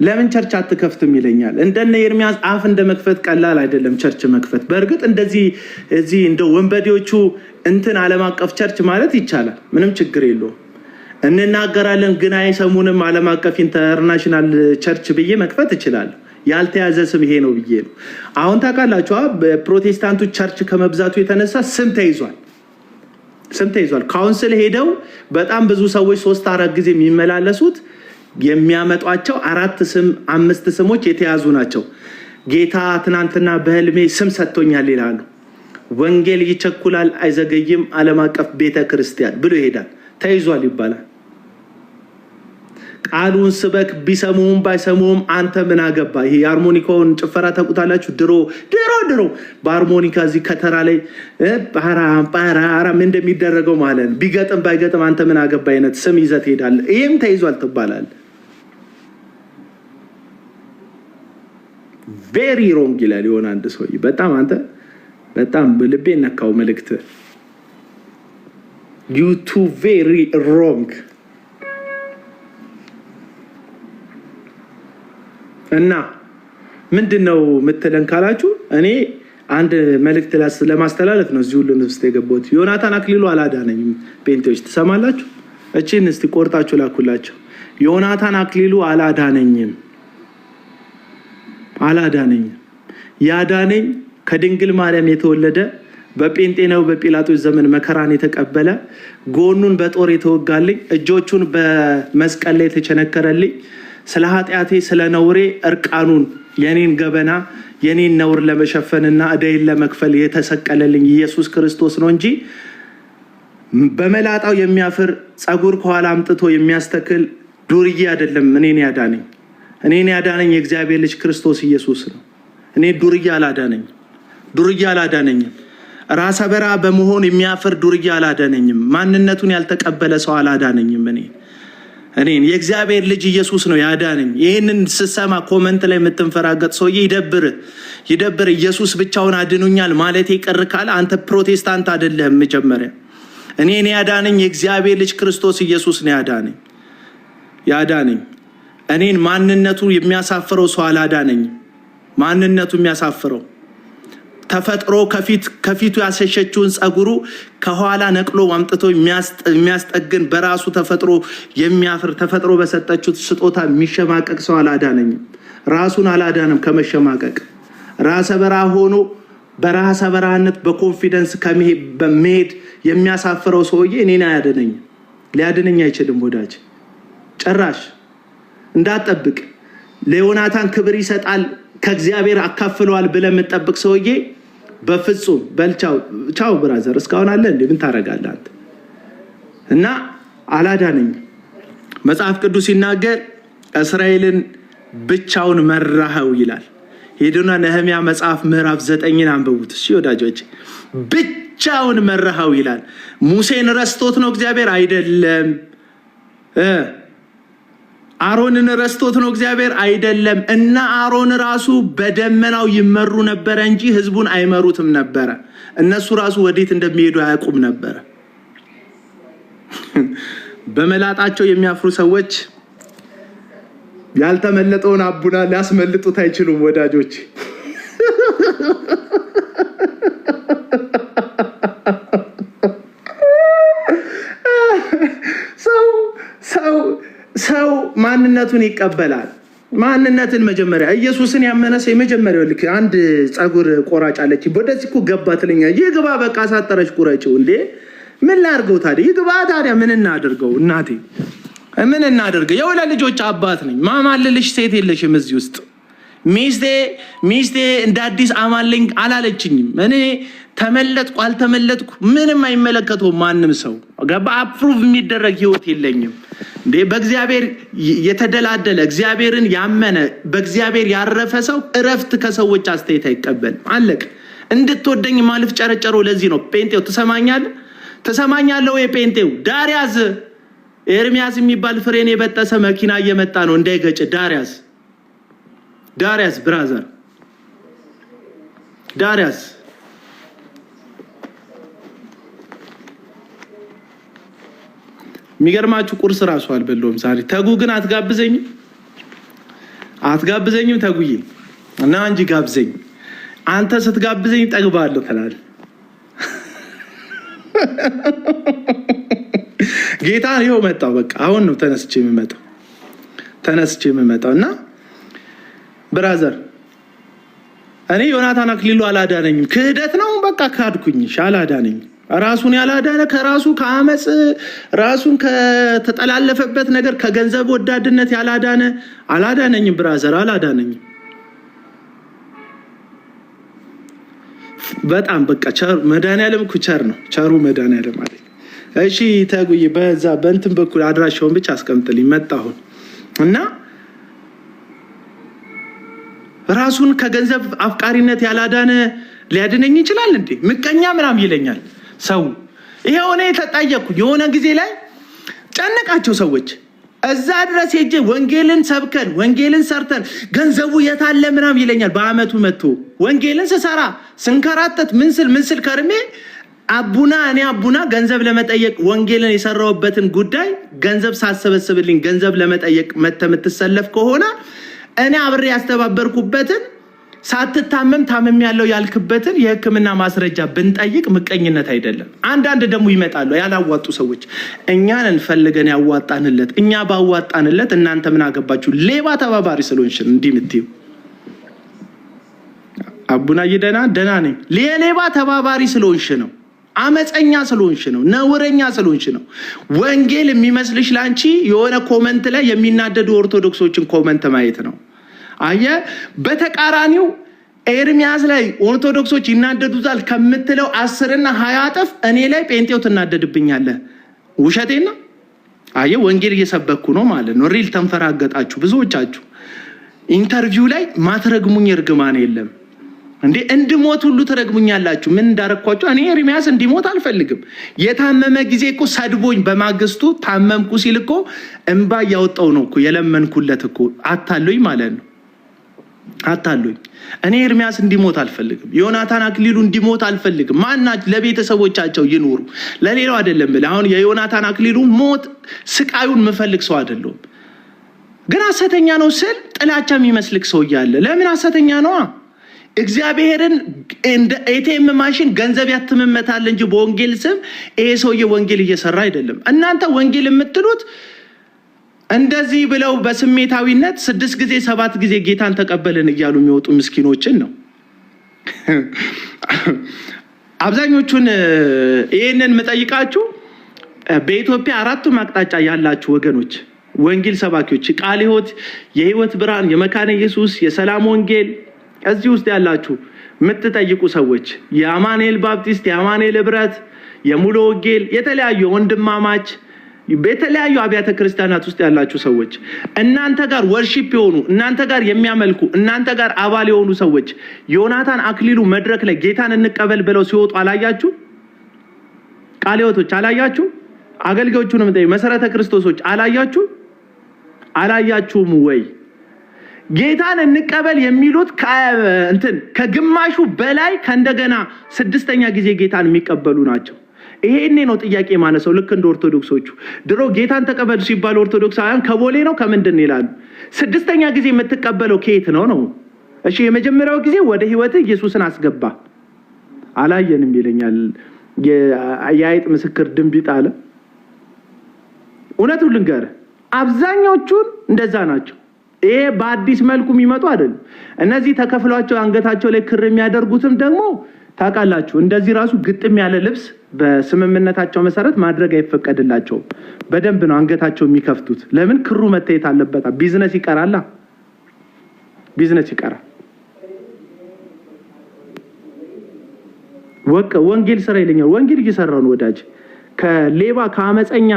ለምን ቸርች አትከፍትም ይለኛል። እንደነ ኤርሚያስ አፍ እንደ መክፈት ቀላል አይደለም ቸርች መክፈት። በእርግጥ እንደዚህ እዚህ እንደ ወንበዴዎቹ እንትን ዓለም አቀፍ ቸርች ማለት ይቻላል፣ ምንም ችግር የለውም። እንናገራለን ግን አይሰሙንም። ዓለም አቀፍ ኢንተርናሽናል ቸርች ብዬ መክፈት እችላለሁ። ያልተያዘ ስም ይሄ ነው ብዬ ነው። አሁን ታውቃላችሁ በፕሮቴስታንቱ ቸርች ከመብዛቱ የተነሳ ስም ተይዟል። ስም ተይዟል። ካውንስል ሄደው በጣም ብዙ ሰዎች 3-4 ጊዜ የሚመላለሱት የሚያመጧቸው 4 ስም 5 ስሞች የተያዙ ናቸው። ጌታ ትናንትና በህልሜ ስም ሰጥቶኛል ይላሉ። ወንጌል ይቸኩላል አይዘገይም ዓለም አቀፍ ቤተክርስቲያን ብሎ ይሄዳል። ተይዟል ይባላል። ቃሉን ስበክ ቢሰሙም ባይሰሙም አንተ ምን አገባ? ይሄ ሃርሞኒካውን ጭፈራ ታውቁታላችሁ? ድሮ በሃርሞኒካ እዚህ ከተራ ላይ ፓራ ምን እንደሚደረገው ማለት ነው። ቢገጥም ባይገጥም አንተ ምን አገባ አይነት ስም ይዘህ ትሄዳለህ። ይሄም ተይዟል ትባላል። ቬሪ ሮንግ ይላል የሆነ አንድ ሰው። በጣም ልቤ ነካው መልእክት። you too very wrong እና ምንድነው ምትለን ካላችሁ እኔ አንድ መልእክት ለማስተላለፍ ነው እዚህ ሁሉ ውስጥ የገባሁት። ዮናታን አክሊሉ አላዳነኝም። ጴንጤዎች ትሰማላችሁ? እቺን እስቲ ቆርጣችሁ ላኩላችሁ። ዮናታን አክሊሉ አላዳነኝም። ያዳነኝ ከድንግል ማርያም የተወለደ በጴንጤ ነው። በጲላጦስ ዘመን መከራን የተቀበለ ጎኑን በጦር የተወጋልኝ እጆቹን በመስቀል ላይ የተቸነከረልኝ ስለ ኃጢአቴ ስለ ነውሬ እርቃኑን የኔን ገበና የኔን ነውር ለመሸፈንና እዳይን ለመክፈል የተሰቀለልኝ ኢየሱስ ክርስቶስ ነው እንጂ በመላጣው የሚያፍር ጸጉር ከኋላ አምጥቶ የሚያስተክል ዱርዬ አይደለም። እኔን ያዳነኝ የእግዚአብሔር ልጅ ክርስቶስ ኢየሱስ ነው። እኔ ዱርዬ አላዳነኝም። ራሰ በራ በመሆን የሚያፍር ዱርዬ አላዳነኝም። ማንነቱን ያልተቀበለ ሰው አላዳነኝም። እኔን የእግዚአብሔር ልጅ ኢየሱስ ነው ያዳነኝ። ይሄንን ስሰማ ኮሜንት ላይ የምትንፈራገጥ ሰውዬ ይደብር። ኢየሱስ ብቻውን አድኑኛል ማለት ይቀር ካለ አንተ ፕሮቴስታንት አይደለህም። መጀመሪያ እኔን ያዳነኝ የእግዚአብሔር ልጅ ክርስቶስ ኢየሱስ ነው ያዳነኝ። እኔን ማንነቱ የሚያሳፍረው ሰው አላዳነኝም። ማንነቱ የሚያሳፍረው ተፈጥሮ ከፊቱ ያሸሸችውን ጸጉሩ ከኋላ ነቅሎ አምጥቶ የሚያስጠግን በራሱ ተፈጥሮ የሚያፍር ተፈጥሮ በሰጠችው ስጦታ የሚሸማቀቅ ሰው አላዳነኝም። ራሱን አላዳነም ከመሸማቀቅ። ራሰ በራ ሆኖ በራሰ በራነት በኮንፊደንስ በመሄድ የሚያሳፍረው ሰውዬ እኔን አያድነኝም። ሊያድነኝ አይችልም። ወዳጅ ጭራሽ እንዳትጠብቅ። ለዮናታን ክብር ይሰጣል ከእግዚአብሔር አካፍለዋል ብለህ የምትጠብቅ ሰውዬ በፍጹም ቻው ብራዘር። እስካሁን አለ እንዴ? ምን ታረጋለህ አንተ? እና አላዳነኝ። መጽሐፍ ቅዱስ ሲናገር እስራኤልን ብቻውን መራኸው ይላል። ሄዱና ነህምያ መጽሐፍ ምዕራፍ 9 አንብቡት እሺ ወዳጆች። ብቻውን መራኸው ይላል። ሙሴን ረስቶት ነው እግዚአብሔር? አይደለም። አሮንን ረስቶት ነው እግዚአብሔር? አይደለም። እና አሮን ራሱ በደመናው ይመሩ ነበረ እንጂ ህዝቡን አይመሩትም ነበረ። እነሱ ራሱ ወዴት እንደሚሄዱ አያውቁም ነበረ። በመላጣቸው የሚያፍሩ ሰዎች ያልተመለጠውን አቡና ሊያስመልጡት አይችሉም ወዳጆች። ሰው ማንነቱን ይቀበላል። ማንነትን መጀመሪያ ኢየሱስን ያመነ ሰው የመጀመሪያው ልክ አንድ ጸጉር ቆራጭ አለች። ወደዚህ እኮ ገባ ትለኛለህ። ይግባ በቃ ሳጠረች ቁረጭው እንዴ! ምን ላድርገው ታዲያ? ይግባ ታዲያ ምን እናድርገው? እናቴ ምን እናድርገው? የሁለት ልጆች አባት ነኝ። ማማልልሽ ሴት የለሽም እዚህ ውስጥ። ሚስቴ እንደ አዲስ አማልኝ አላለችኝም። እኔ ተመለጥኩ አልተመለጥኩ ምንም አይመለከተውም ማንም ሰው። ገባ አፕሩቭ የሚደረግ ህይወት የለኝም እንዴ። በእግዚአብሔር የተደላደለ እግዚአብሔርን ያመነ በእግዚአብሔር ያረፈ ሰው እረፍት ከሰዎች አስተያየት አይቀበልም። አለቅ እንድትወደኝ ማልፍ ጨረጨሮ። ለዚህ ነው ጴንጤው ትሰማኛለህ ወይ? ጴንጤው ዳርያዝ ኤርሚያስ የሚባል ፍሬን የበጠሰ መኪና እየመጣ ነው እንዳይገጭ። ዳርያዝ ብራዘር ዳርያዝ የሚገርማችሁ ቁርስ ራሱ አልበለውም ዛሬ። ተጉ ግን አትጋብዘኝም ተጉዬ እና እንጂ ጋብዘኝ። አንተ ስትጋብዘኝ ጠግባለሁ ትላለህ። ጌታ ይኸው መጣው። በቃ አሁን ነው ተነስቼ የምመጣው እና ብራዘር እኔ ዮናታን አክሊሉ አላዳነኝም። ክህደት ነው በቃ ካድኩኝ። አላዳነኝም። ራሱን ያላዳነ ከራሱ ከአመጽ ራሱን ከተጠላለፈበት ነገር ከገንዘብ ወዳድነት ያላዳነ አላዳነኝም። ብራዘር አላዳነኝም። በጣም በቃ ቸር መድኃኒዓለም እኮ ቸር ነው። ቸሩ መድኃኒዓለም አለ። እሺ ተጉይ በዛ በእንትን በኩል አድራሻውን ብቻ አስቀምጥልኝ መጣሁ እና ራሱን ከገንዘብ አፍቃሪነት ያላዳነ ሊያድነኝ ይችላል እንዴ? ምቀኛ ምናም ይለኛል ሰው። ይሄው እኔ ተጣየኩ የሆነ ጊዜ ላይ ጨነቃቸው ሰዎች። እዛ ድረስ ሄጄ ወንጌልን ሰብከን ወንጌልን ሰርተን ገንዘቡ የታለ ምናም ይለኛል። በአመቱ መጥቶ ወንጌልን ስሰራ ስንከራተት ምንስል ከርሜ እኔ አቡና ገንዘብ ለመጠየቅ ወንጌልን የሰራውበትን ጉዳይ ገንዘብ ሳሰበስብልኝ ገንዘብ ለመጠየቅ መተምትሰለፍ ከሆነ እኔ አብሬ ያስተባበርኩበትን ሳትታመም ታመም ያለው ያልክበትን የሕክምና ማስረጃ ብንጠይቅ ምቀኝነት አይደለም። አንዳንድ ደግሞ ይመጣሉ ያላዋጡ ሰዎች እኛን እንፈልገን ያዋጣንለት እኛ ባዋጣንለት እናንተ ምን አገባችሁ? ሌባ ተባባሪ ስለሆንሽ እንዲህ የምትይው አቡና ደና ነኝ። ሌባ ተባባሪ ስለሆንሽ ነው። አመፀኛ ስለሆንሽ ነው። ነውረኛ ስለሆንሽ ነው። ወንጌል የሚመስልሽ ላንቺ የሆነ ኮመንት ላይ የሚናደዱ ኦርቶዶክሶችን ኮመንት ማየት ነው። አየ በተቃራኒው ኤርሚያስ ላይ ኦርቶዶክሶች ይናደዱታል ከምትለው 10 እና 20 እጥፍ እኔ ላይ ጴንጤው ትናደድብኛለህ። ውሸቴና አየ ወንጌል እየሰበኩ ነው ማለት ነው። ሪል ተንፈራገጣችሁ ብዙዎቻችሁ። ኢንተርቪው ላይ ማትረግሙኝ እርግማን የለም እንዴ? እንድሞት ሁሉ ትረግሙኛላችሁ። ምን እንዳረኳችሁ? እኔ ኤርሚያስ እንዲሞት አልፈልግም። የታመመ ጊዜ እኮ ሰድቦኝ በማግስቱ ታመምኩ ሲል እኮ እንባ ያወጣው ነው እኮ የለመንኩለት እኮ አታሉኝ ማለት ነው። አታሉኝ። እኔ ኤርሚያስ እንዲሞት አልፈልግም። ዮናታን አክሊሉ እንዲሞት አልፈልግም። ማናች ለቤተሰቦቻቸው ይኖሩ ለሌላው አይደለም ብለ አሁን የዮናታን አክሊሉ ሞት ስቃዩን መፈልግ ሰው አይደለም። ግን ሐሰተኛ ነው ስል ጥላቻ የሚመስልክ ሰው ያለ ለምን ሐሰተኛ ነው? እግዚአብሔርን እንደ ኤቲኤም ማሽን ገንዘብ ያትምመታል እንጂ በወንጌል ስም ይሄ ሰውዬ ወንጌል እየሰራ አይደለም። እናንተ ወንጌል የምትሉት እንደዚህ ብለው በስሜታዊነት 6 ጊዜ 7 ጊዜ ጌታን ተቀበልን እያሉ የሚወጡ ምስኪኖችን ነው። አብዛኞቹን ይሄንን መጠይቃችሁ በኢትዮጵያ 4ቱም አቅጣጫ ያላችሁ ወገኖች ወንጌል ሰባኪዎች ቃለ ሕይወት፣ የሕይወት ብርሃን፣ የመካነ ኢየሱስ፣ የሰላም ወንጌል እዚህ ውስጥ ያላችሁ የምትጠይቁ ሰዎች የአማኑኤል ባፕቲስት፣ የአማኑኤል ህብረት፣ የሙሉ ወንጌል የተለያዩ ወንድማማች በተለያዩ አብያተ ክርስቲያናት ውስጥ ያላችሁ ሰዎች እናንተ ጋር ወርሺፕ የሆኑ እናንተ ጋር የሚያመልኩ እናንተ ጋር አባል የሆኑ ሰዎች ዮናታን አክሊሉ መድረክ ላይ ጌታን እንቀበል ብለው ሲወጡ አላያችሁ? ቃለ ሕይወቶች አላያችሁ? አገልጋዮቹንም መሰረተ ክርስቶሶች አላያችሁ? አላያችሁም ወይ? ጌታን እንቀበል የሚሉት ከግማሹ በላይ ከእንደገና 6ኛ ጊዜ ጌታን የሚቀበሉ ናቸው። ይሄኔ ነው ጥያቄ ማነሰው። ልክ እንደ ኦርቶዶክሶቹ ድሮ ጌታን ተቀበሉ ሲባል ኦርቶዶክሳውያን ከቦሌ ነው ከምንድን ይላሉ። 6ኛ ጊዜ የምትቀበለው ከየት ነው? እሺ የመጀመሪያው ጊዜ ወደ ህይወት ኢየሱስን አስገባ አላየንም ይለኛል። የአይጥ ምስክር ድንቢጥ አለ። እውነቱን ልንገርህ አብዛኞቹን እንደዛ ናቸው። ይሄ በአዲስ መልኩ የሚመጡ አይደለም። እነዚህ ተከፍሏቸው አንገታቸው ላይ ክር የሚያደርጉትም ደግሞ ታውቃላችሁ እንደዚህ ራሱ ግጥም ያለ ልብስ በስምምነታቸው መሰረት ማድረግ አይፈቀድላቸውም። በደንብ ነው አንገታቸው የሚከፍቱት። ለምን? ክሩ መታየት አለበት። ቢዝነስ ይቀራል። ቢዝነስ ይቀራል። ወንጌል ስራ ይለኛል። ወንጌል እየሰራው ነው ወዳጅ። ከሌባ ከአመፀኛ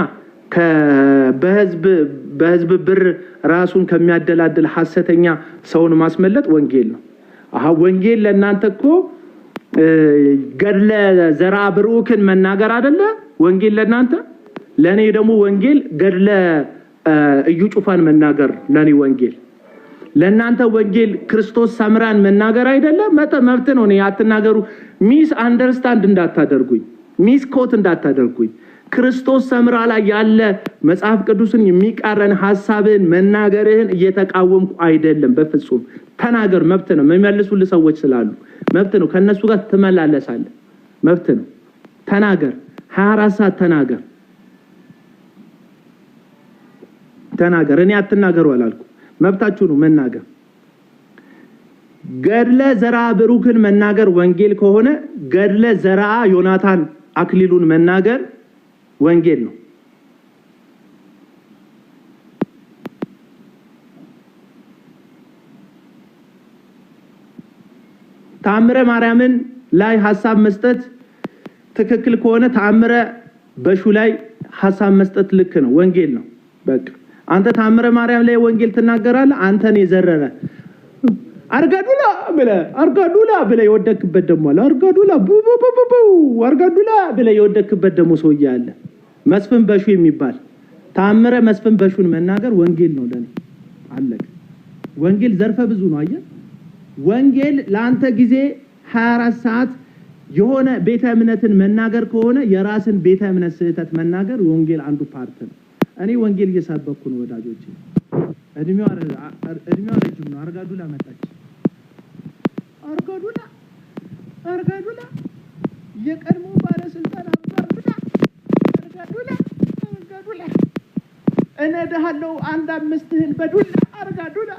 በህዝብ ብር ራሱን ከሚያደላድል ሐሰተኛ ሰውን ማስመለጥ ወንጌል ነው። ወንጌል ለእናንተ እኮ ገድለ ዘርአ ብሩክን መናገር አይደለ? ወንጌል ለእናንተ። ለኔ ደግሞ ወንጌል ገድለ እዩ ጩፋን መናገር ለኔ ወንጌል። ለእናንተ ወንጌል ክርስቶስ ሰምራን መናገር አይደለ? መብት ነው። እኔ አትናገሩ። ሚስ አንደርስታንድ እንዳታደርጉኝ፣ ሚስ ኮት እንዳታደርጉኝ። ክርስቶስ ሰምራ ላይ ያለ መጽሐፍ ቅዱስን የሚቃረን ሐሳብን መናገርህን እየተቃወምኩ አይደለም። በፍጹም ተናገር፣ መብት ነው። የሚመልሱልህ ሰዎች ስላሉ መብት ነው። ከነሱ ጋር ትመላለሳለህ፣ መብት ነው። ተናገር፣ 24 ሰዓት ተናገር። እኔ አትናገሩ አላልኩ። መብታችሁ ነው መናገር። ገድለ ዘርአ ብሩክን መናገር ወንጌል ከሆነ ገድለ ዘርአ ዮናታን አክሊሉን መናገር ወንጌል ነው። ተአምረ ማርያምን ላይ ሐሳብ መስጠት ትክክል ከሆነ ተአምረ በሹ ላይ ሐሳብ መስጠት ልክ ነው፣ ወንጌል ነው። በቃ አንተ ተአምረ ማርያም ላይ ወንጌል ትናገራለህ። አንተን የዘረረ አርጋዱላ ብለ የወደክበት ደሞ አለ። አርጋዱላ አርጋዱላ ብለ የወደክበት ደሞ ሰውዬ አለ። መስፍን በሹ የሚባል ተአምረ መስፍን በሹን መናገር ወንጌል ነው ለኔ። አለቀ። ወንጌል ዘርፈ ብዙ ነው። አየህ፣ ወንጌል ለአንተ ጊዜ 24 ሰዓት የሆነ ቤተ እምነትን መናገር ከሆነ የራስን ቤተ እምነት ስህተት መናገር ወንጌል አንዱ ፓርት ነው። እኔ ወንጌል እየሰበኩ ነው ወዳጆቼ። እድሜዋ ረጅም ነው። አርጋዱላ መጣች። አርጋዱላ የቀድሞ ባለስልጣን አርጋዱላ እነዳሃለሁ አንድ አምስትህን በዱላ አርጋዱላ